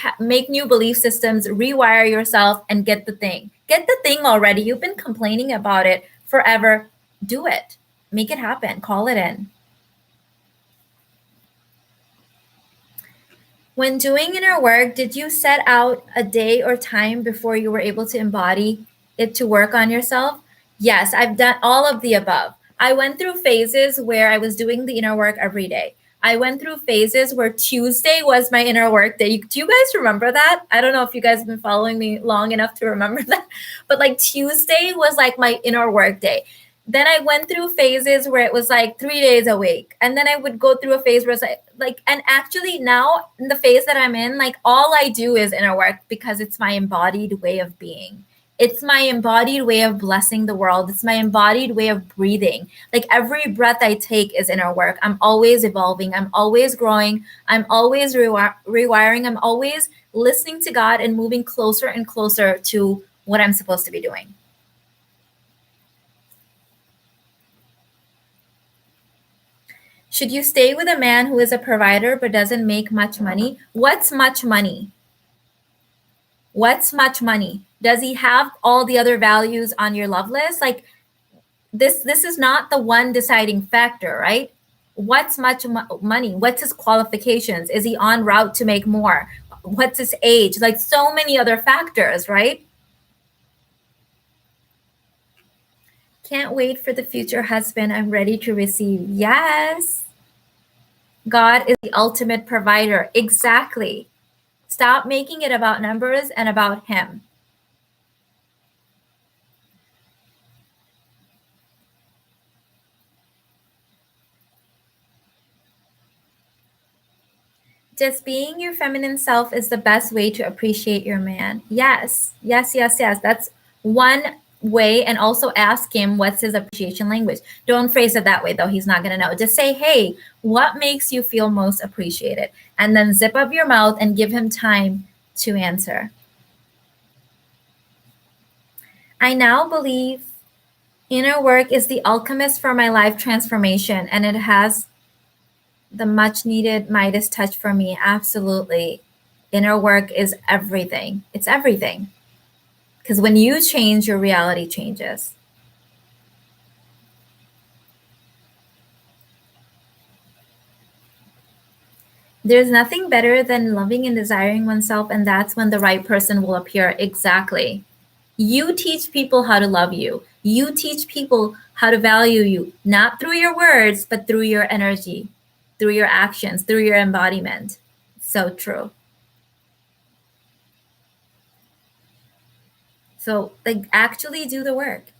new belief systems, rewire yourself, and get the thing. Get the thing already. You've been complaining about it forever. Do it. Make it happen. Call it in. When doing inner work, did you set out a day or time before you were able to embody it to work on yourself? Yes, I've done all of the above. I went through phases where I was doing the inner work every day. I went through phases where Tuesday was my inner work day. Do you guys remember that? I don't know if you guys have been following me long enough to remember that, but like Tuesday was like my inner work day. Then I went through phases where it was like 3 days a week. And then I would go through a phase where it's like, and actually now in the phase that I'm in, like all I do is inner work because it's my embodied way of being. It's my embodied way of blessing the world. It's my embodied way of breathing. Like every breath I take is inner work. I'm always evolving. I'm always growing. I'm always rewiring. I'm always listening to God and moving closer and closer to what I'm supposed to be doing. Should you stay with a man who is a provider but doesn't make much money? What's much money? What's much money? Does he have all the other values on your love list? Like this is not the one deciding factor, right? What's much money? What's his qualifications? Is he on route to make more? What's his age? Like so many other factors, right? Can't wait for the future husband I'm ready to receive. Yes. God is the ultimate provider. Exactly. Stop making it about numbers and about him. Just being your feminine self is the best way to appreciate your man. Yes, yes, yes, yes. That's one way. And also ask him what's his appreciation language. Don't phrase it that way, though. He's not going to know. Just say, hey, what makes you feel most appreciated? And then zip up your mouth and give him time to answer. I now believe inner work is the alchemist for my life transformation, and it has the much needed Midas touch for me. Absolutely. Inner work is everything. It's everything. Because when you change, your reality changes. There's nothing better than loving and desiring oneself, and that's when the right person will appear. Exactly. You teach people how to love you. You teach people how to value you, not through your words, but through your energy, through your actions, through your embodiment. So true. So, like, actually do the work.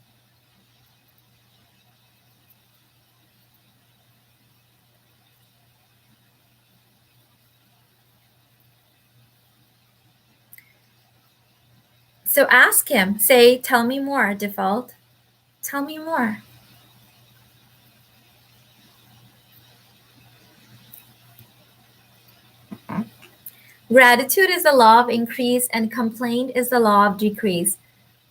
So ask him, say, tell me more, default. Tell me more. Gratitude is the law of increase, and complaint is the law of decrease.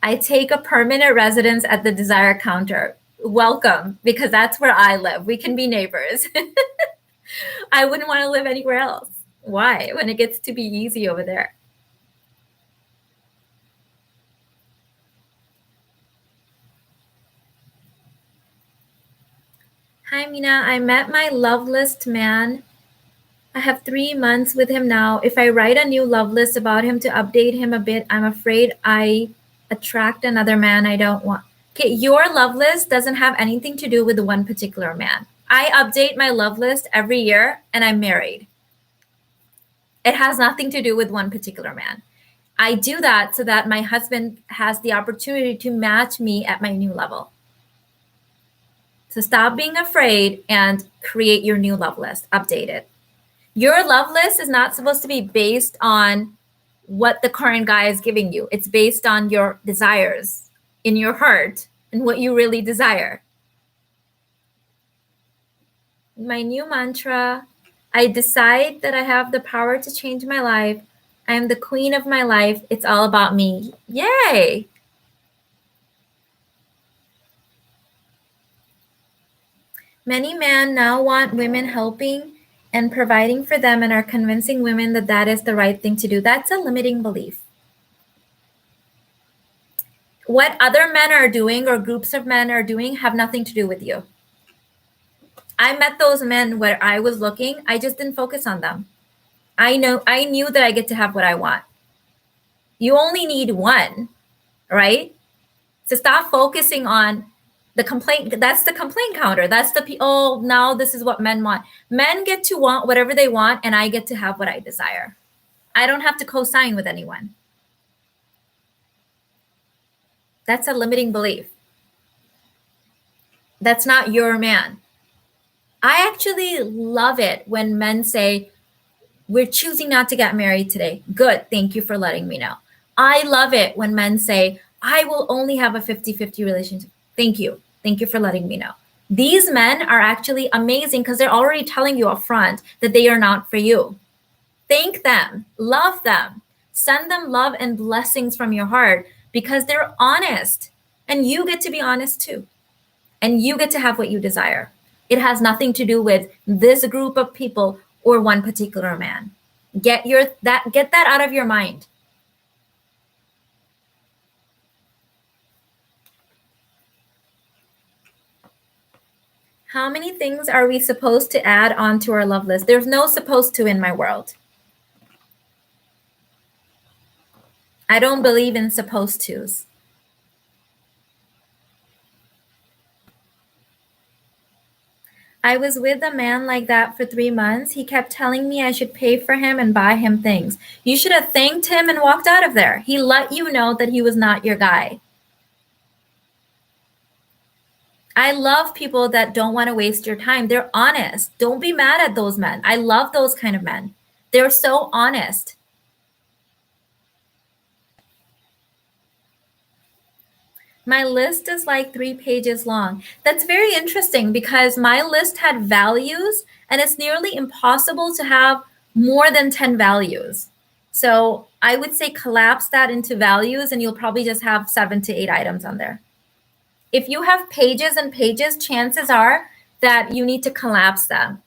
I take a permanent residence at the desire counter. Welcome, because that's where I live. We can be neighbors. I wouldn't want to live anywhere else. Why? When it gets to be easy over there. Hi, Mina. I met my love list man. I have 3 months with him now. If I write a new love list about him to update him a bit, I'm afraid I attract another man I don't want. Okay, your love list doesn't have anything to do with one particular man. I update my love list every year and I'm married. It has nothing to do with one particular man. I do that so that my husband has the opportunity to match me at my new level. So stop being afraid and create your new love list. Update it. Your love list is not supposed to be based on what the current guy is giving you. It's based on your desires in your heart and what you really desire. My new mantra, I decide that I have the power to change my life. I am the queen of my life. It's all about me. Yay! Many men now want women helping and providing for them and are convincing women that that is the right thing to do. That's a limiting belief. What other men are doing or groups of men are doing have nothing to do with you. I met those men where I was looking. I just didn't focus on them. I knew that I get to have what I want. You only need one, right? So stop focusing on the complaint. That's the complaint counter. That's the, oh, now this is what men want. Men get to want whatever they want, and I get to have what I desire. I don't have to co-sign with anyone. That's a limiting belief. That's not your man. I actually love it when men say, we're choosing not to get married today. Good. Thank you for letting me know. I love it when men say, I will only have a 50-50 relationship. Thank you. Thank you for letting me know. These men are actually amazing because they're already telling you up front that they are not for you. Thank them. Love them. Send them love and blessings from your heart because they're honest. And you get to be honest too. And you get to have what you desire. It has nothing to do with this group of people or one particular man. Get that out of your mind. How many things are we supposed to add onto our love list? There's no supposed to in my world. I don't believe in supposed tos. I was with a man like that for 3 months. He kept telling me I should pay for him and buy him things. You should have thanked him and walked out of there. He let you know that he was not your guy. I love people that don't want to waste your time. They're honest. Don't be mad at those men. I love those kind of men. They're so honest. My list is like 3 pages long. That's very interesting because my list had values and it's nearly impossible to have more than 10 values. So I would say collapse that into values and you'll probably just have 7 to 8 items on there. If you have pages and pages, chances are that you need to collapse them.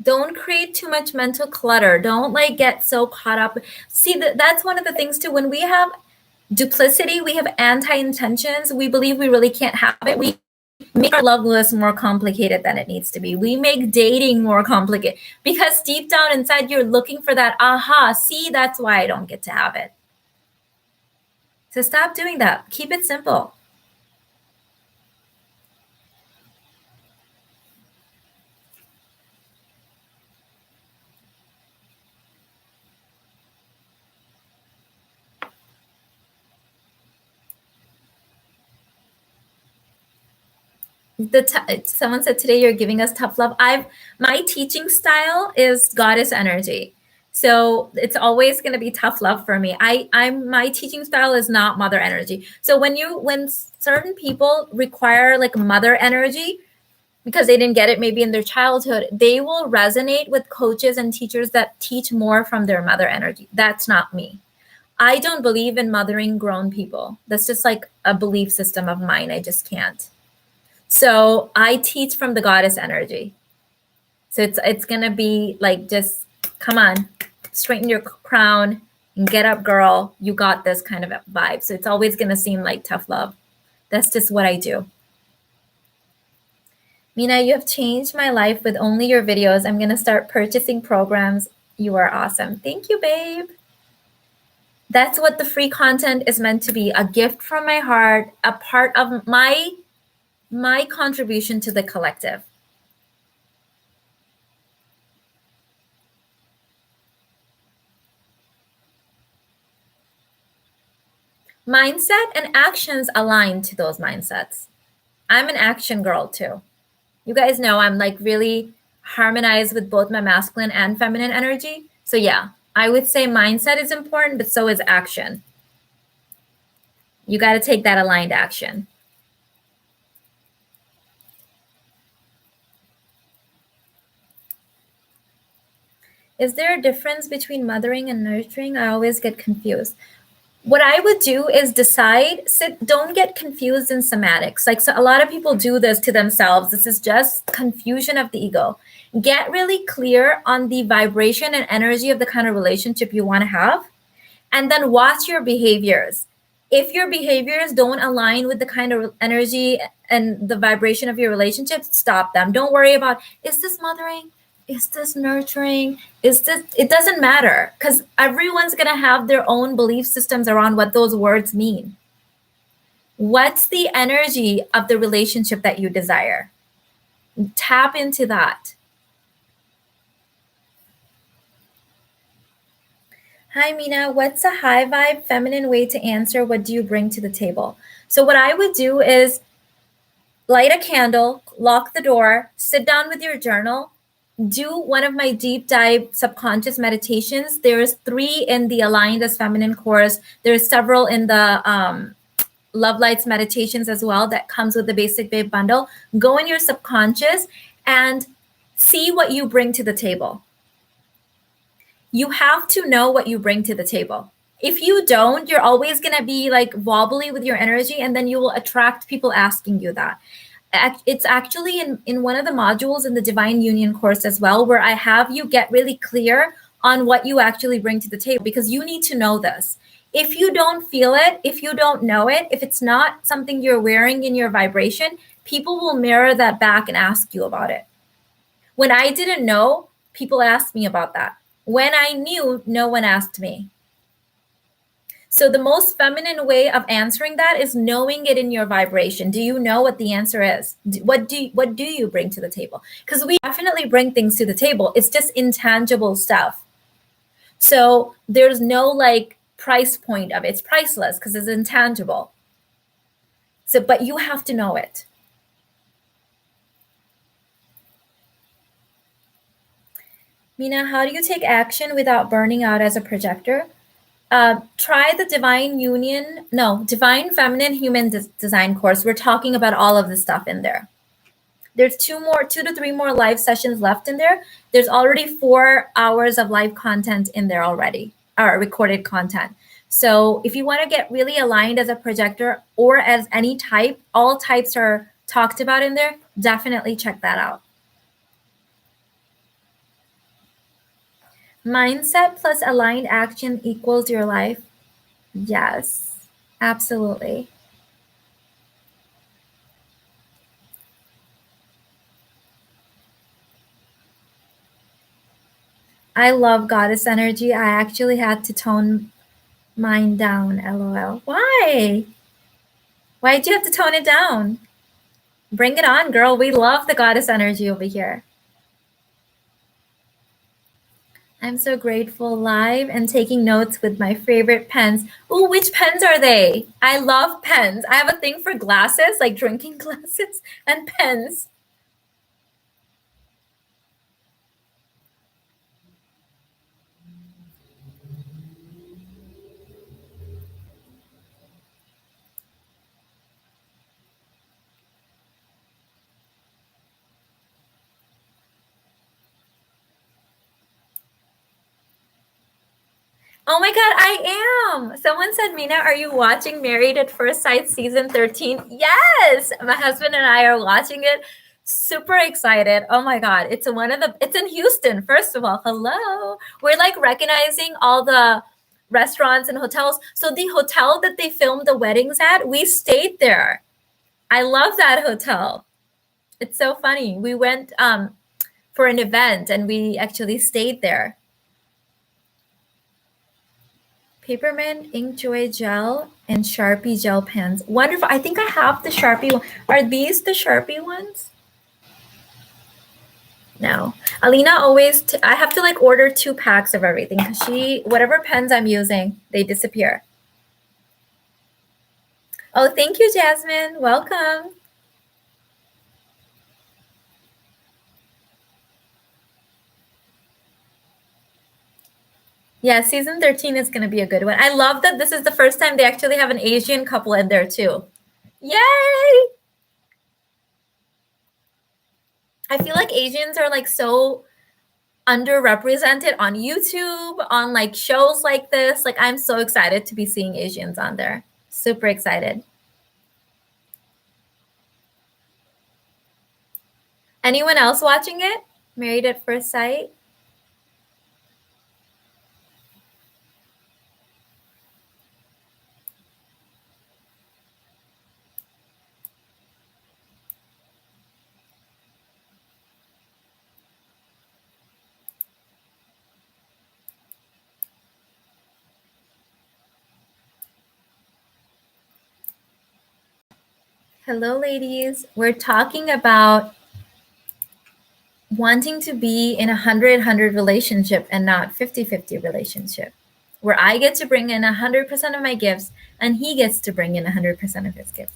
Don't create too much mental clutter. Don't like get so caught up. See, that's one of the things too. When we have duplicity, we have anti-intentions. We believe we really can't have it. We make our love list more complicated than it needs to be. We make dating more complicated because deep down inside, you're looking for that aha. See, that's why I don't get to have it. So stop doing that. Keep it simple. Someone said today you're giving us tough love. My teaching style is goddess energy. So it's always going to be tough love for me. My teaching style is not mother energy. So when certain people require like mother energy because they didn't get it maybe in their childhood, they will resonate with coaches and teachers that teach more from their mother energy. That's not me. I don't believe in mothering grown people. That's just like a belief system of mine. I just can't. So I teach from the goddess energy. So it's going to be like, just come on, straighten your crown and get up, girl. You got this kind of vibe. So it's always going to seem like tough love. That's just what I do. Mina, you have changed my life with only your videos. I'm going to start purchasing programs. You are awesome. Thank you, babe. That's what the free content is meant to be, a gift from my heart, a part of my contribution to the collective. Mindset and actions align to those mindsets. I'm an action girl too. You guys know I'm like really harmonized with both my masculine and feminine energy. So yeah, I would say mindset is important, but so is action. You got to take that aligned action. Is there a difference between mothering and nurturing? I always get confused. What I would do is don't get confused in semantics. Like, so a lot of people do this to themselves. This is just confusion of the ego. Get really clear on the vibration and energy of the kind of relationship you want to have, and then watch your behaviors. If your behaviors don't align with the kind of energy and the vibration of your relationship, stop them. Don't worry about, is this mothering? Is this nurturing? It doesn't matter, because everyone's going to have their own belief systems around what those words mean. What's the energy of the relationship that you desire? Tap into that. Hi, Mina. What's a high vibe feminine way to answer what do you bring to the table? So what I would do is light a candle, lock the door, sit down with your journal, do one of my deep dive subconscious meditations. There's 3 in the Aligned as Feminine course. There's several in the Love Lights meditations as well that comes with the Basic Babe bundle. Go in your subconscious and see what you bring to the table. You have to know what you bring to the table. If you don't, you're always going to be like wobbly with your energy, and then you will attract people asking you that. It's actually in one of the modules in the Divine Union course as well, where I have you get really clear on what you actually bring to the table, because you need to know this. If you don't feel it, if you don't know it, if it's not something you're wearing in your vibration, people will mirror that back and ask you about it. When I didn't know, people asked me about that. When I knew, no one asked me. So the most feminine way of answering that is knowing it in your vibration. Do you know what the answer is? What do you bring to the table? Because we definitely bring things to the table. It's just intangible stuff. So there's no like price point of it. It's priceless because it's intangible. So, but you have to know it. Mina, how do you take action without burning out as a projector? Try the Divine Feminine Human Design course. We're talking about all of this stuff in there. There's 2 to 3 more live sessions left in there. There's already 4 hours of live content in there already, or recorded content. So if you want to get really aligned as a projector or as any type, all types are talked about in there. Definitely check that out. Mindset plus aligned action equals your life. Yes, absolutely. I love goddess energy. I actually had to tone mine down, lol. Why? Why'd you have to tone it down? Bring it on, girl. We love the goddess energy over here. I'm so grateful, live and taking notes with my favorite pens. Ooh, which pens are they? I love pens. I have a thing for glasses, like drinking glasses and pens. Oh my God, I am. Someone said, Mina, are you watching Married at First Sight season 13? Yes, my husband and I are watching it. Super excited. Oh my God. It's in Houston. First of all, hello. We're like recognizing all the restaurants and hotels. So the hotel that they filmed the weddings at, we stayed there. I love that hotel. It's so funny. We went for an event and we actually stayed there. Papermint, Ink Joy Gel, and Sharpie gel pens. Wonderful. I think I have the Sharpie one. Are these the Sharpie ones? No. Alina always, I have to like order 2 packs of everything because whatever pens I'm using, they disappear. Oh, thank you, Jasmine. Welcome. Yeah, season 13 is going to be a good one. I love that this is the first time they actually have an Asian couple in there too. Yay! I feel like Asians are like so underrepresented on YouTube, on like shows like this. Like I'm so excited to be seeing Asians on there. Super excited. Anyone else watching it? Married at First Sight? Hello, ladies. We're talking about wanting to be in a 100-100 relationship and not 50-50 relationship, where I get to bring in 100% of my gifts and he gets to bring in 100% of his gifts.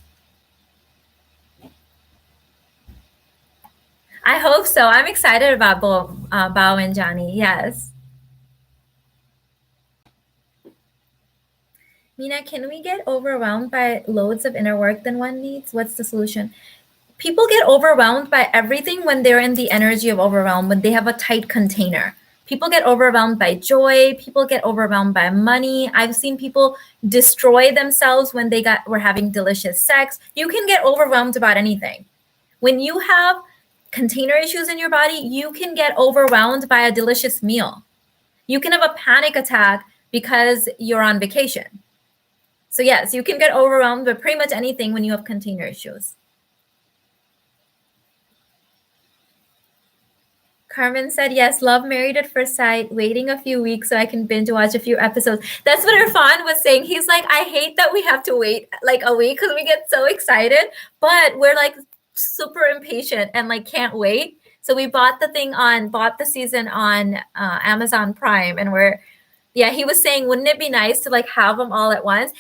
I hope so. I'm excited about Bao and Johnny. Yes. Mina, can we get overwhelmed by loads of inner work than one needs? What's the solution? People get overwhelmed by everything when they're in the energy of overwhelm, when they have a tight container. People get overwhelmed by joy. People get overwhelmed by money. I've seen people destroy themselves when they were having delicious sex. You can get overwhelmed about anything. When you have container issues in your body, you can get overwhelmed by a delicious meal. You can have a panic attack because you're on vacation. So yes, you can get overwhelmed by pretty much anything when you have container issues. Carmen said, yes, love Married at First Sight, waiting a few weeks so I can binge watch a few episodes. That's what Irfan was saying. He's like, I hate that we have to wait like a week because we get so excited, but we're like super impatient and like can't wait. So we bought the season on Amazon Prime, and he was saying, wouldn't it be nice to like have them all at once?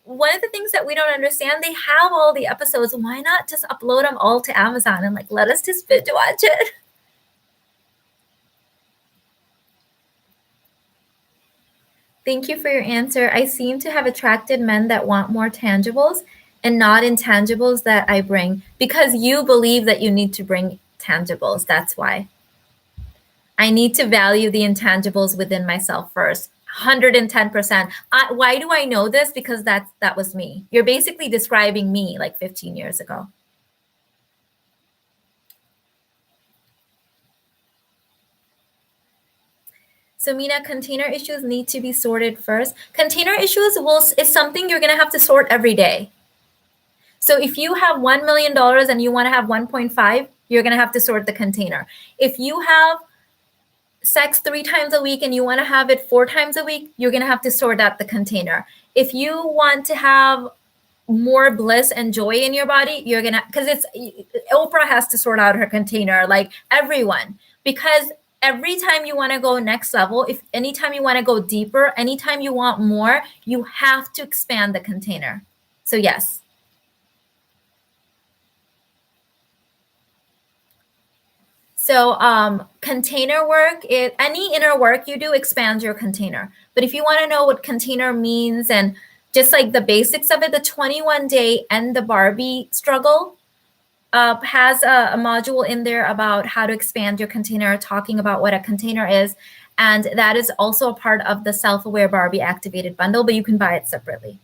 One of the things that we don't understand, they have all the episodes. Why not just upload them all to Amazon and like let us just binge watch it? Thank you for your answer. I seem to have attracted men that want more tangibles and not intangibles that I bring, because you believe that you need to bring tangibles. That's why. I need to value the intangibles within myself first. 110%. Why do I know this? Because that was me. You're basically describing me like 15 years ago. So Mina, container issues need to be sorted first. Container issues is something you're going to have to sort every day. So if you have $1 million and you want to have 1.5, you're going to have to sort the container. If you have sex 3 times a week and you want to have it 4 times a week, you're going to have to sort out the container. If you want to have more bliss and joy in your body, you're going to, because Oprah has to sort out her container, like everyone, because every time you want to go next level, if anytime you want to go deeper, anytime you want more, you have to expand the container. So yes. So container work, any inner work you do expands your container. But if you want to know what container means and just like the basics of it, the 21-day End the Barbie struggle has a module in there about how to expand your container, talking about what a container is. And that is also a part of the Self-Aware Barbie Activated Bundle, but you can buy it separately.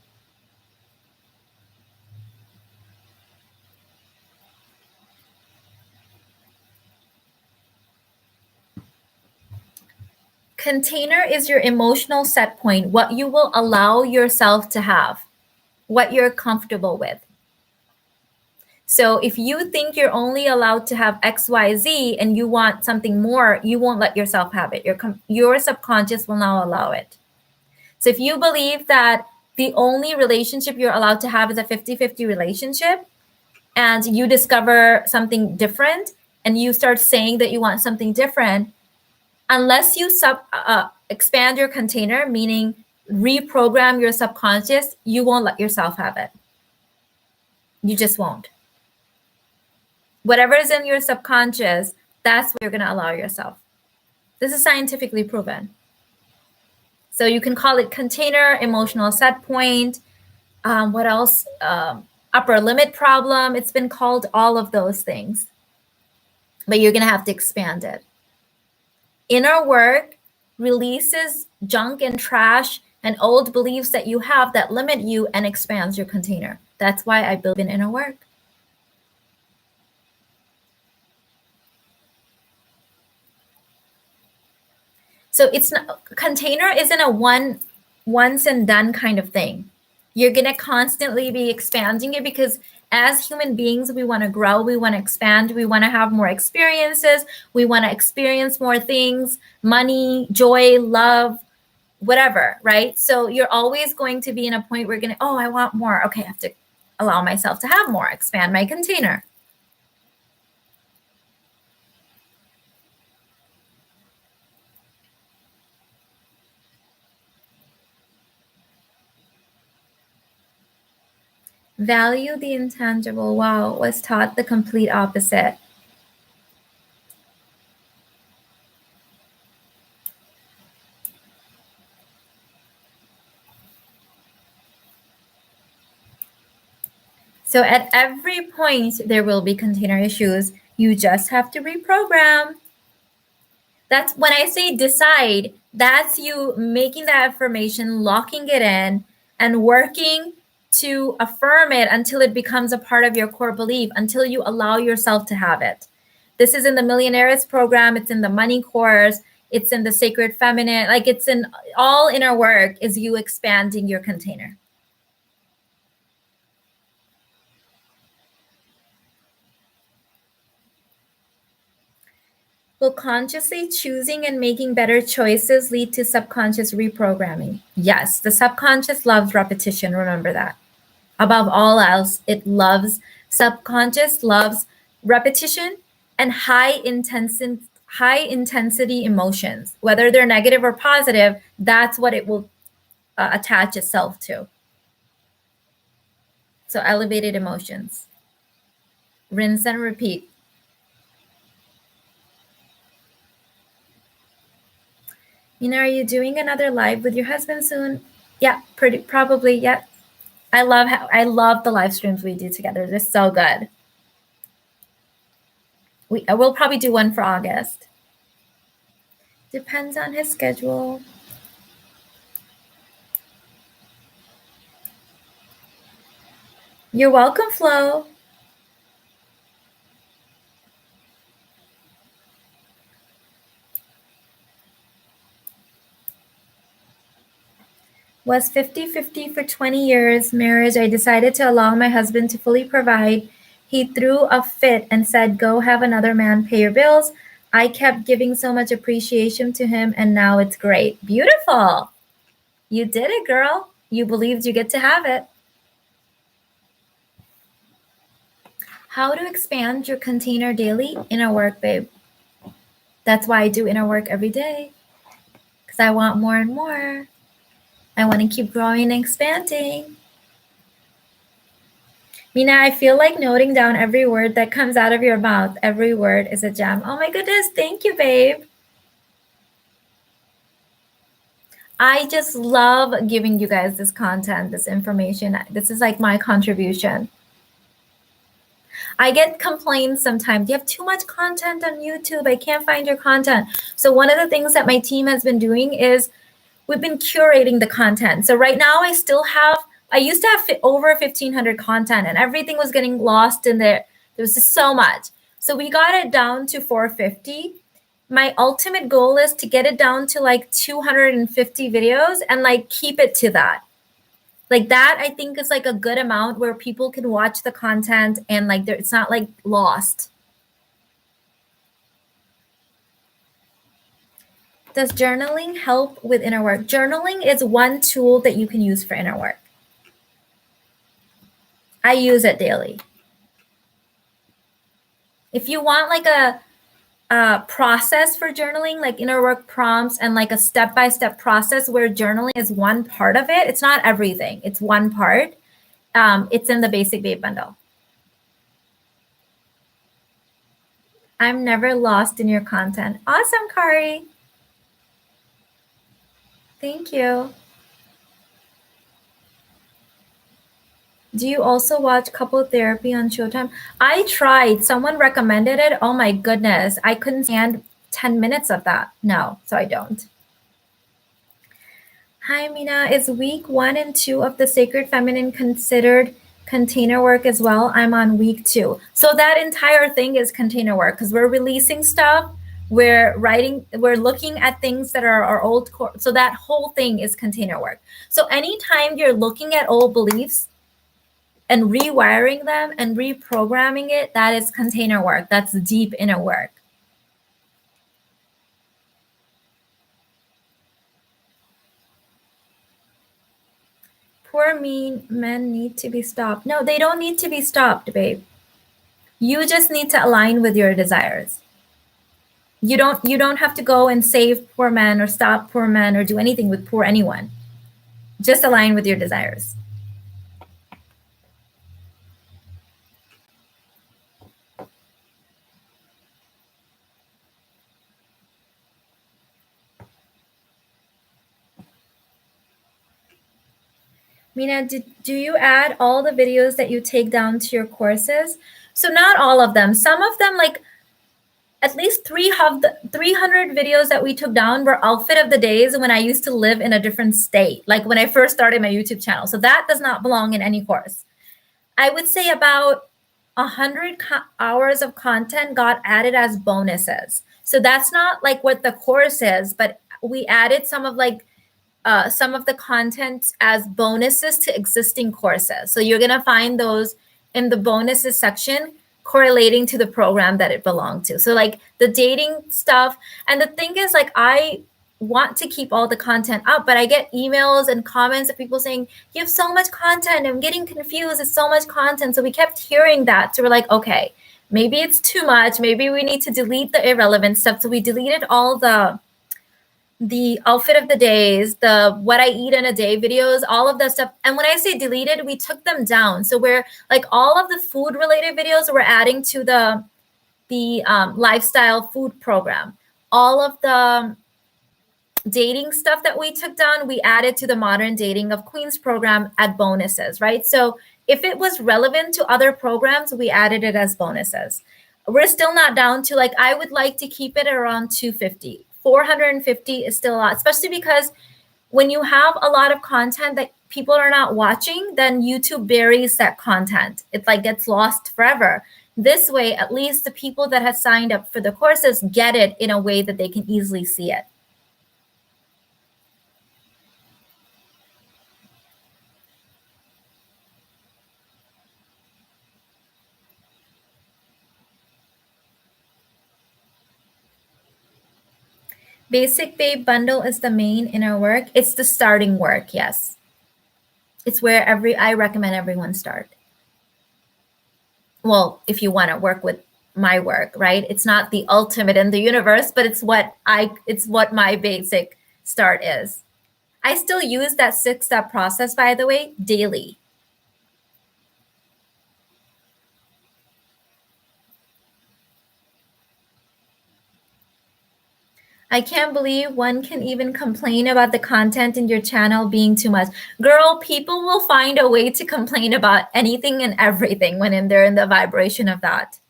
Container is your emotional set point, what you will allow yourself to have, what you're comfortable with. So if you think you're only allowed to have XYZ and you want something more, you won't let yourself have it. Your subconscious will not allow it. So if you believe that the only relationship you're allowed to have is a 50-50 relationship, and you discover something different and you start saying that you want something different, unless you expand your container, meaning reprogram your subconscious, you won't let yourself have it. You just won't. Whatever is in your subconscious, that's what you're going to allow yourself. This is scientifically proven. So you can call it container, emotional set point. What else? Upper limit problem. It's been called all of those things. But you're going to have to expand it. Inner work releases junk and trash and old beliefs that you have that limit you and expands your container. That's why I believe in inner work. So it's not, container isn't a once and done kind of thing. You're going to constantly be expanding it, because as human beings, we want to grow, we want to expand, we want to have more experiences, we want to experience more things, money, joy, love, whatever, right? So you're always going to be in a point where you're going to, oh, I want more. Okay, I have to allow myself to have more, expand my container. Value the intangible. Wow, was taught the complete opposite. So at every point, there will be container issues. You just have to reprogram. That's when I say decide, that's you making that affirmation, locking it in, and working to affirm it until it becomes a part of your core belief, until you allow yourself to have it. This is in the Millionaires program. It's in the money course. It's in the sacred feminine. Like, it's in all inner work is you expanding your container. Will consciously choosing and making better choices lead to subconscious reprogramming? Yes, the subconscious loves repetition. Remember that. Above all else, it loves, subconscious loves repetition and high intensity emotions. Whether they're negative or positive, that's what it will attach itself to. So elevated emotions. Rinse and repeat. Mina, are you doing another live with your husband soon? Yeah, probably. Yeah. I love the live streams we do together. They're so good. We'll probably do one for August. Depends on his schedule. You're welcome, Flo. Was 50-50 for 20 years marriage. I decided to allow my husband to fully provide. He threw a fit and said, go have another man pay your bills. I kept giving so much appreciation to him, and now it's great. Beautiful. You did it, girl. You believed you get to have it. How to expand your container daily? Inner work, babe. That's why I do inner work every day, because I want more and more. I want to keep growing and expanding. Mina, I feel like noting down every word that comes out of your mouth. Every word is a gem. Oh my goodness. Thank you, babe. I just love giving you guys this content, this information. This is like my contribution. I get complaints sometimes. You have too much content on YouTube. I can't find your content. So one of the things that my team has been doing is we've been curating the content. So right now I used to have over 1,500 content, and everything was getting lost in there. There was just so much. So we got it down to 450. My ultimate goal is to get it down to like 250 videos and like keep it to that. Like that, I think is like a good amount where people can watch the content and like it's not like lost. Does journaling help with inner work? Journaling is one tool that you can use for inner work. I use it daily. If you want like a process for journaling, like inner work prompts and like a step-by-step process where journaling is one part of it, it's not everything, it's one part. It's in the Basic Babe bundle. I'm never lost in your content. Awesome, Kari. Thank you. Do you also watch Couple Therapy on Showtime? I tried. Someone recommended it. Oh my goodness. I couldn't stand 10 minutes of that. No, so I don't. Hi, Mina. Is week 1 and 2 of the Sacred Feminine considered container work as well? I'm on week 2. So that entire thing is container work because we're releasing stuff. We're looking at things that are our old core. So that whole thing is container work. So anytime you're looking at old beliefs and rewiring them and reprogramming it, that is container work. That's deep inner work. Poor mean men need to be stopped. No, they don't need to be stopped, babe. You just need to align with your desires. You don't have to go and save poor men or stop poor men or do anything with poor anyone. Just align with your desires. Mina, do you add all the videos that you take down to your courses? So not all of them. Some of them, like at least 300 videos that we took down were outfit of the days when I used to live in a different state, like when I first started my YouTube channel. So that does not belong in any course. I would say about 100 hours of content got added as bonuses. So that's not like what the course is, but we added some of the content as bonuses to existing courses. So you're going to find those in the bonuses section correlating to the program that it belonged to. So like the dating stuff. And the thing is, like, I want to keep all the content up, but I get emails and comments of people saying, you have so much content. I'm getting confused. It's so much content. So we kept hearing that. So we're like, okay, maybe it's too much. Maybe we need to delete the irrelevant stuff. So we deleted all the outfit of the days, the what I eat in a day videos, all of that stuff. And when I say deleted, we took them down. So we're like all of the food related videos we're adding to the lifestyle food program. All of the dating stuff that we took down, we added to the Modern Dating of Queens program at bonuses, right? So if it was relevant to other programs, we added it as bonuses. We're still not down to, like, I would like to keep it around 250. 450 is still a lot, especially because when you have a lot of content that people are not watching, then YouTube buries that content. It like gets lost forever. This way, at least the people that have signed up for the courses get it in a way that they can easily see it. Basic Babe bundle is the main inner work. It's the starting work, yes. It's where I recommend everyone start. Well, if you want to work with my work, right? It's not the ultimate in the universe, but it's what my basic start is. I still use that 6-step process, by the way, daily. I can't believe one can even complain about the content in your channel being too much. Girl, people will find a way to complain about anything and everything when they're in the vibration of that.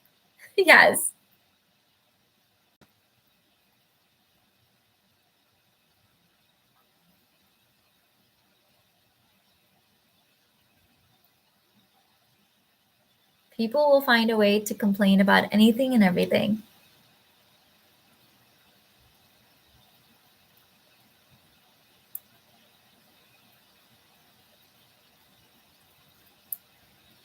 Yes. People will find a way to complain about anything and everything.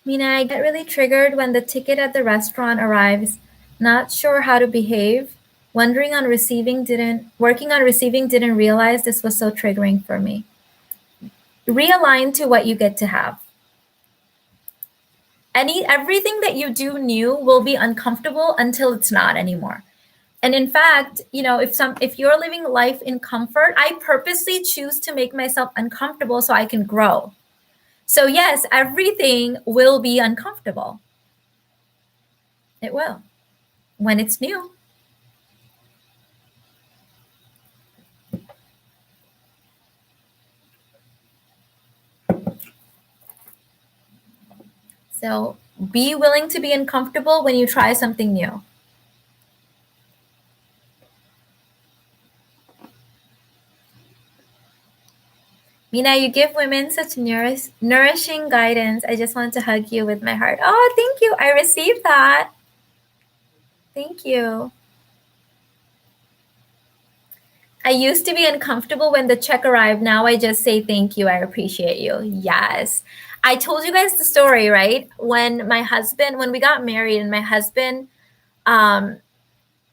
Mina, I get really triggered when the ticket at the restaurant arrives. Not sure how to behave. Working on receiving didn't realize this was so triggering for me. Realign to what you get to have. Everything that you do new will be uncomfortable until it's not anymore. And in fact, if you're living life in comfort, I purposely choose to make myself uncomfortable so I can grow. So yes, everything will be uncomfortable. It will, when it's new. So be willing to be uncomfortable when you try something new. Mina, you give women such nourishing guidance. I just want to hug you with my heart. Oh, thank you. I received that. Thank you. I used to be uncomfortable when the check arrived. Now I just say thank you. I appreciate you. Yes. I told you guys the story, right? When we got married and my husband, when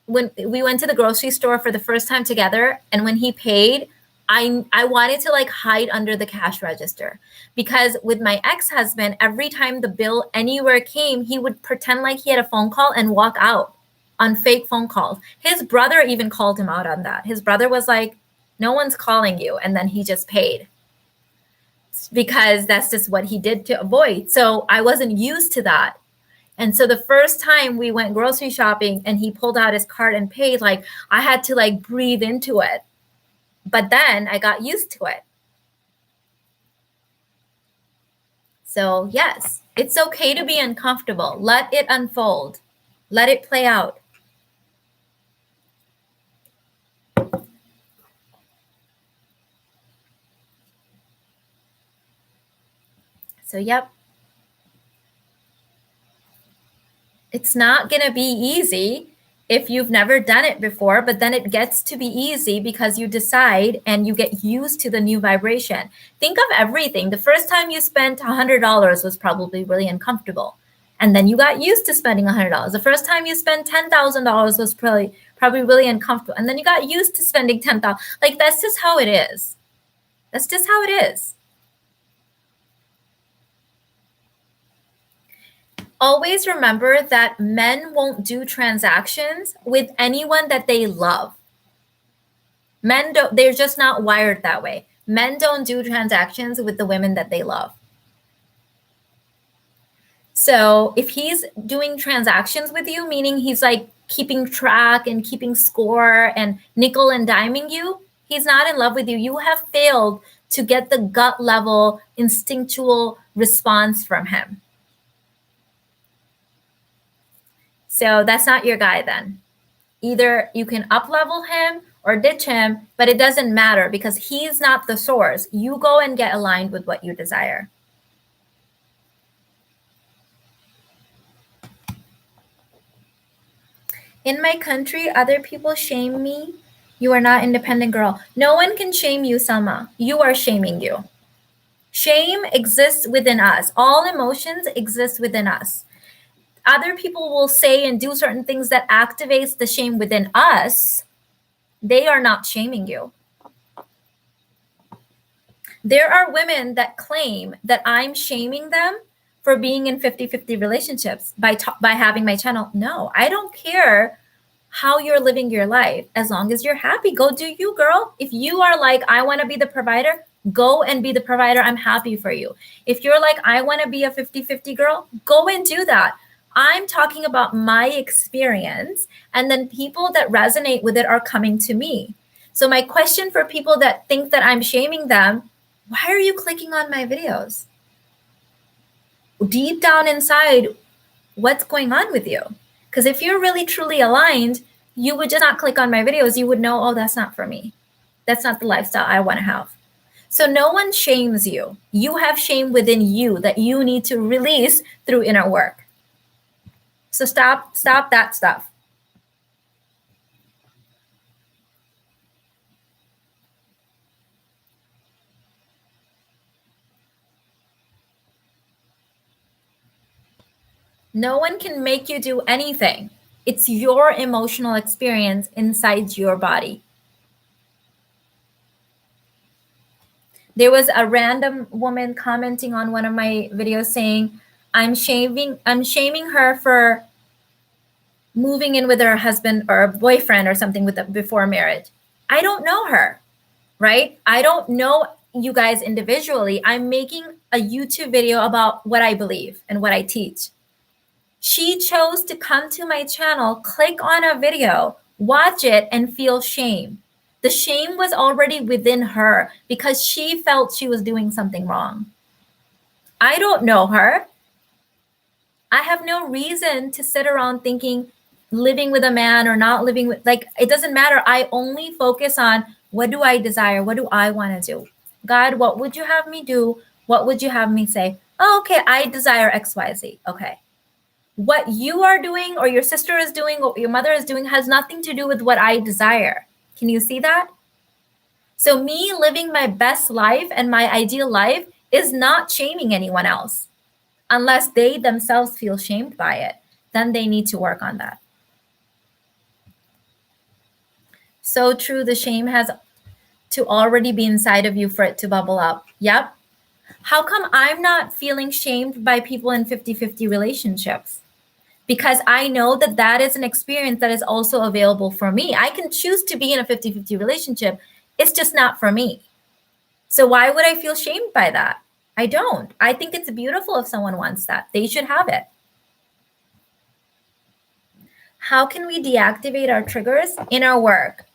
we went to the grocery store for the first time together, and when he paid, I wanted to like hide under the cash register, because with my ex-husband, every time the bill anywhere came, he would pretend like he had a phone call and walk out on fake phone calls. His brother even called him out on that. His brother was like, no one's calling you. And then he just paid, because that's just what he did to avoid. So I wasn't used to that. And so the first time we went grocery shopping and he pulled out his card and paid, like I had to like breathe into it. But then I got used to it. So yes, it's okay to be uncomfortable. Let it unfold. Let it play out. So yep. It's not going to be easy if you've never done it before, but then it gets to be easy because you decide and you get used to the new vibration. Think of everything. The first time you spent $100 was probably really uncomfortable. And then you got used to spending $100. The first time you spent $10,000 was probably really uncomfortable. And then you got used to spending $10,000. Like, that's just how it is. That's just how it is. Always remember that men won't do transactions with anyone that they love. Men don't, they're just not wired that way. Men don't do transactions with the women that they love. So if he's doing transactions with you, meaning he's like keeping track and keeping score and nickel and diming you, he's not in love with you. You have failed to get the gut level instinctual response from him. So that's not your guy then. Either you can up-level him or ditch him, but it doesn't matter because he's not the source. You go and get aligned with what you desire. In my country, other people shame me. You are not independent girl. No one can shame you, Selma. You are shaming you. Shame exists within us. All emotions exist within us. Other people will say and do certain things that activates the shame within us. They are not shaming you. There are women that claim that I'm shaming them for being in 50-50 relationships by having my channel. No, I don't care how you're living your life. As long as you're happy, go do you, girl. If you are like, I want to be the provider, go and be the provider. I'm happy for you. If you're like, I want to be a 50-50 girl, go and do that. I'm talking about my experience, and then people that resonate with it are coming to me. So my question for people that think that I'm shaming them, why are you clicking on my videos? Deep down inside, what's going on with you? Because if you're really truly aligned, you would just not click on my videos. You would know, oh, that's not for me. That's not the lifestyle I want to have. So no one shames you. You have shame within you that you need to release through inner work. So stop that stuff. No one can make you do anything. It's your emotional experience inside your body. There was a random woman commenting on one of my videos saying, I'm shaming her for moving in with her husband or boyfriend or something before marriage. I don't know her, right? I don't know you guys individually. I'm making a YouTube video about what I believe and what I teach. She chose to come to my channel, click on a video, watch it, and feel shame. The shame was already within her because she felt she was doing something wrong. I don't know her. I have no reason to sit around thinking living with a man or not living with, like, it doesn't matter. I only focus on what do I desire? What do I want to do? God, what would you have me do? What would you have me say? Oh, okay, I desire XYZ. Okay. What you are doing or your sister is doing or your mother is doing has nothing to do with what I desire. Can you see that? So me living my best life and my ideal life is not shaming anyone else. Unless they themselves feel shamed by it, then they need to work on that. So true, the shame has to already be inside of you for it to bubble up. Yep. How come I'm not feeling shamed by people in 50-50 relationships? Because I know that that is an experience that is also available for me. I can choose to be in a 50-50 relationship. It's just not for me. So why would I feel shamed by that? I don't. I think it's beautiful if someone wants that. They should have it. How can we deactivate our triggers in our work?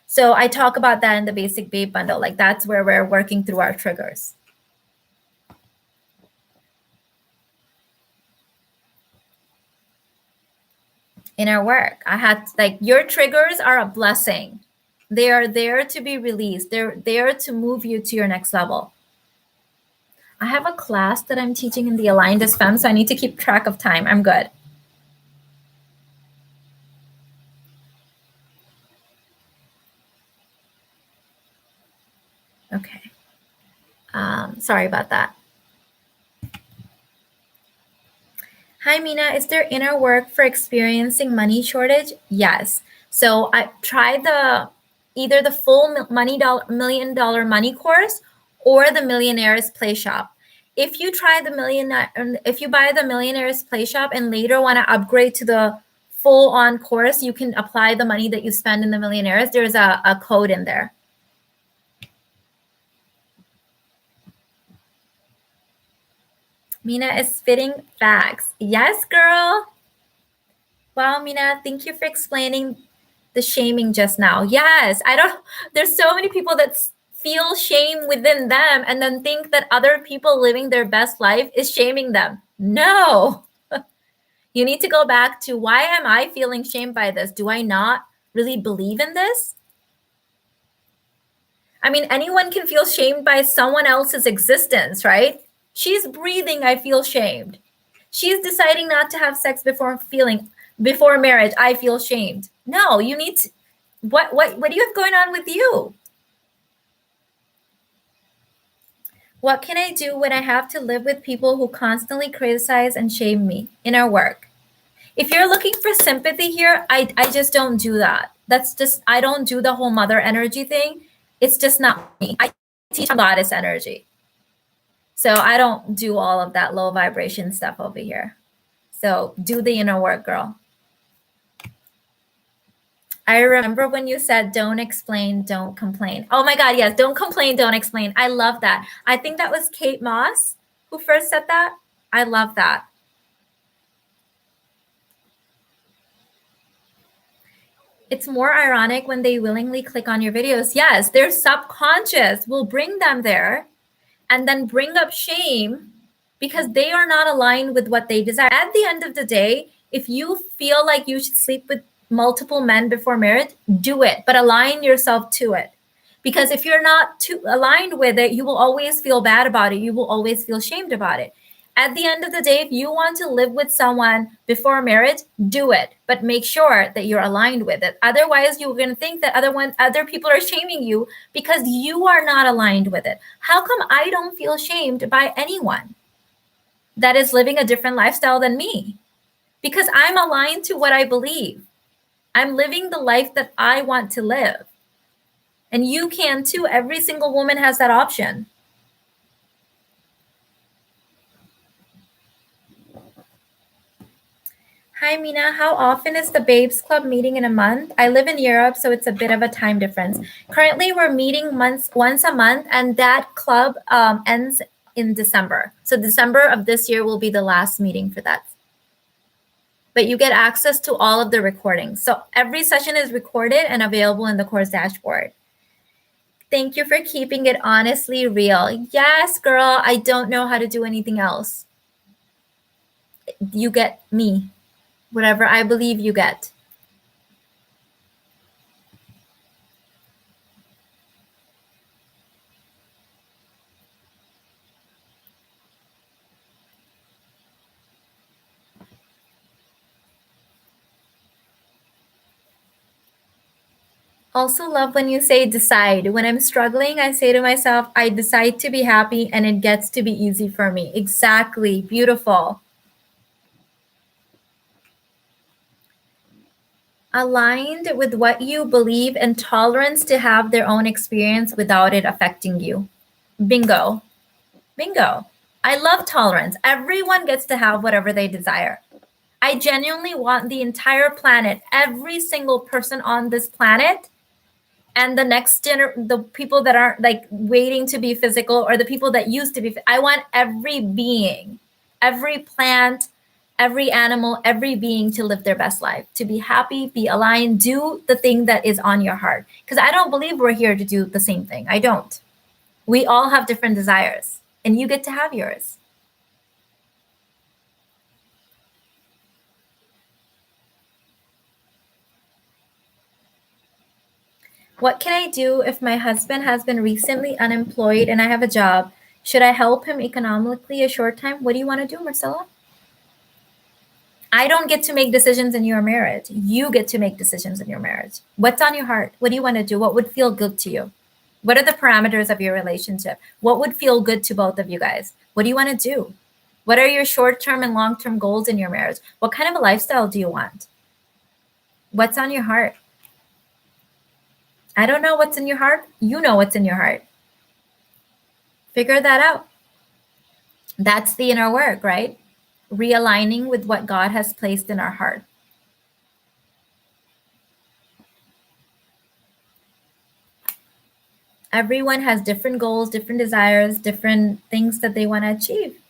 So I talk about that in the Basic Babe Bundle. Like that's where we're working through our triggers. In our work, I had like your triggers are a blessing. They are there to be released. They're there to move you to your next level. I have a class that I'm teaching in the Aligned as Femme, so I need to keep track of time. I'm good. Okay. Sorry about that. Hi, Mina. Is there inner work for experiencing money shortage? Yes. So I tried either the full $1 million money course or the Millionaires Play Shop. If you buy the Millionaires Play Shop and later want to upgrade to the full-on course, you can apply the money that you spend in the Millionaires. There's a code in there. Mina is spitting facts. Yes, girl. Wow, Mina, thank you for explaining the shaming just now. Yes, there's so many people that feel shame within them and then think that other people living their best life is shaming them. No. You need to go back to, why am I feeling shamed by this? Do I not really believe in this? I mean, anyone can feel shamed by someone else's existence, right? She's breathing, I feel shamed. She's deciding not to have sex before marriage, I feel shamed. No, you need to, what do you have going on with you? What can I do when I have to live with people who constantly criticize and shame me in our work? If you're looking for sympathy here, I just don't do that. I don't do the whole mother energy thing. It's just not me. I teach goddess energy. So I don't do all of that low vibration stuff over here. So do the inner work, girl. I remember when you said, don't explain, don't complain. Oh my God, yes, don't complain, don't explain. I love that. I think that was Kate Moss who first said that. I love that. It's more ironic when they willingly click on your videos. Yes, their subconscious will bring them there and then bring up shame because they are not aligned with what they desire. At the end of the day, if you feel like you should sleep with multiple men before marriage, do it, but align yourself to it. Because if you're not too aligned with it, you will always feel bad about it. You will always feel shamed about it. At the end of the day, if you want to live with someone before marriage, do it, but make sure that you're aligned with it. Otherwise, you're going to think that other people are shaming you because you are not aligned with it. How come I don't feel shamed by anyone that is living a different lifestyle than me? because I'm aligned to what I believe. I'm living the life that I want to live. And you can too. Every single woman has that option. Hi, Mina. How often is the Babes Club meeting in a month? I live in Europe, so it's a bit of a time difference. Currently, we're meeting once a month, and that club ends in December. So December of this year will be the last meeting for that. But you get access to all of the recordings. So every session is recorded and available in the course dashboard. Thank you for keeping it honestly real. Yes, girl, I don't know how to do anything else. You get me. Whatever I believe, you get. Also love when you say decide. When I'm struggling, I say to myself, I decide to be happy and it gets to be easy for me. Exactly. Beautiful. Aligned with what you believe and tolerance to have their own experience without it affecting you. Bingo. Bingo. I love tolerance. Everyone gets to have whatever they desire. I genuinely want the entire planet, every single person on this planet, and the next the people that aren't like waiting to be physical, or the people that used to be. I want every being, every plant, every animal, every being to live their best life, to be happy, be aligned, do the thing that is on your heart. Because I don't believe we're here to do the same thing. I don't. We all have different desires, and you get to have yours. What can I do if my husband has been recently unemployed and I have a job? Should I help him economically a short time? What do you want to do, Marcella? I don't get to make decisions in your marriage. You get to make decisions in your marriage. What's on your heart? What do you want to do? What would feel good to you? What are the parameters of your relationship? What would feel good to both of you guys? What do you want to do? What are your short-term and long-term goals in your marriage? What kind of a lifestyle do you want? What's on your heart? I don't know what's in your heart. You know what's in your heart. Figure that out. That's the inner work, right? Realigning with what God has placed in our heart. Everyone has different goals, different desires, different things that they want to achieve.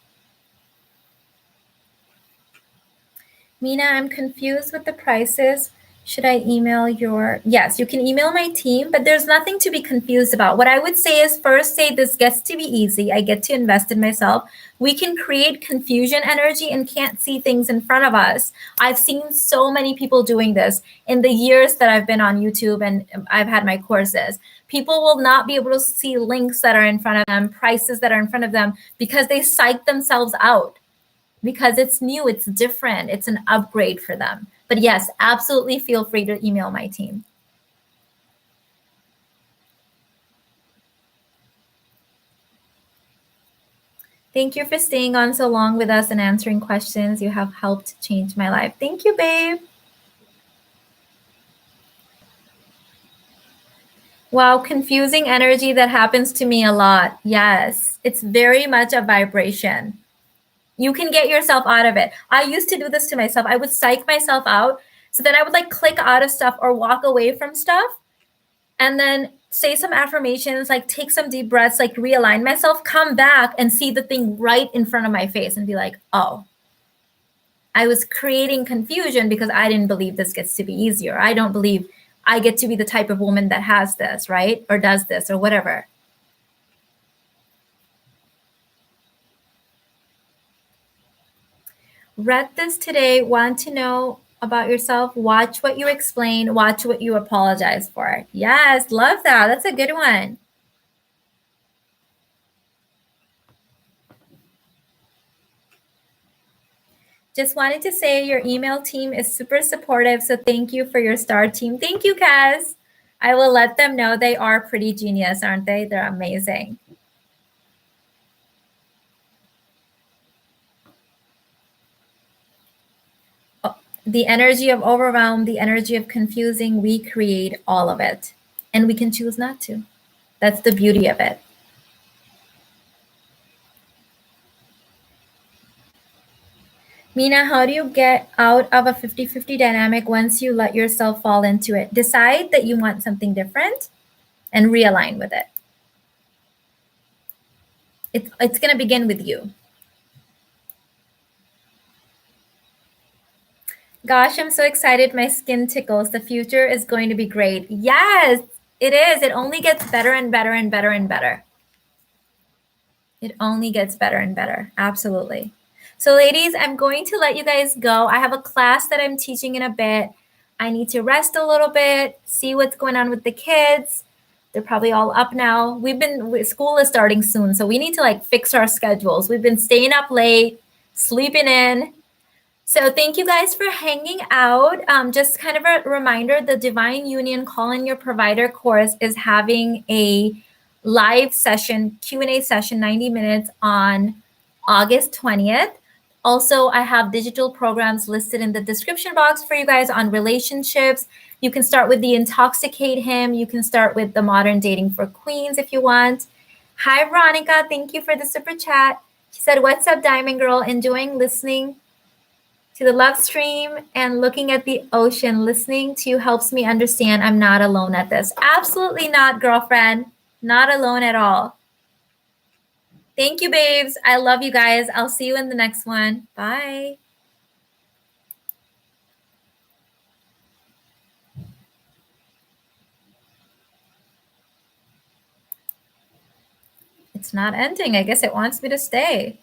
Mina, I'm confused with the prices. Should I email your? Yes, you can email my team, but there's nothing to be confused about. What I would say is first say this gets to be easy. I get to invest in myself. We can create confusion energy and can't see things in front of us. I've seen so many people doing this in the years that I've been on YouTube and I've had my courses. People will not be able to see links that are in front of them, prices that are in front of them, because they psych themselves out. Because it's new, it's different, it's an upgrade for them. But yes, absolutely feel free to email my team. Thank you for staying on so long with us and answering questions. You have helped change my life. Thank you, babe. Wow, confusing energy that happens to me a lot. Yes, it's very much a vibration. You can get yourself out of it. I used to do this to myself. I would psych myself out. So then I would like click out of stuff or walk away from stuff and then say some affirmations, like take some deep breaths, like realign myself, come back and see the thing right in front of my face and be like, oh, I was creating confusion because I didn't believe this gets to be easier. I don't believe I get to be the type of woman that has this, right? Or does this or whatever. Read this today, want to know about yourself, watch what you explain, watch what you apologize for. Yes, love that. That's a good one. Just wanted to say your email team is super supportive, so thank you for your star team. Thank you, Kaz. I will let them know. They are pretty genius, aren't they? They're amazing. The energy of overwhelm, the energy of confusing, we create all of it. And we can choose not to. That's the beauty of it. Mina, how do you get out of a 50-50 dynamic once you let yourself fall into it? Decide that you want something different and realign with it. It's going to begin with you. Gosh, I'm so excited. My skin tickles. The future is going to be great. Yes, it is. It only gets better and better and better and better. It only gets better and better. Absolutely. So ladies, I'm going to let you guys go. I have a class that I'm teaching in a bit. I need to rest a little bit, see what's going on with the kids. They're probably all up now. School is starting soon, so we need to like fix our schedules. We've been staying up late, sleeping in. So thank you guys for hanging out. Just kind of a reminder, the Divine Union Call in Your Provider course is having a live session, Q&A session, 90 minutes on August 20th. Also, I have digital programs listed in the description box for you guys on relationships. You can start with the Intoxicate Him. You can start with the Modern Dating for Queens if you want. Hi, Veronica. Thank you for the super chat. She said, "What's up, Diamond Girl? Enjoying listening to the love stream and looking at the ocean. Listening to you helps me understand I'm not alone at this." Absolutely not, girlfriend. Not alone at all. Thank you, babes. I love you guys. I'll see you in the next one. Bye. It's not ending. I guess it wants me to stay.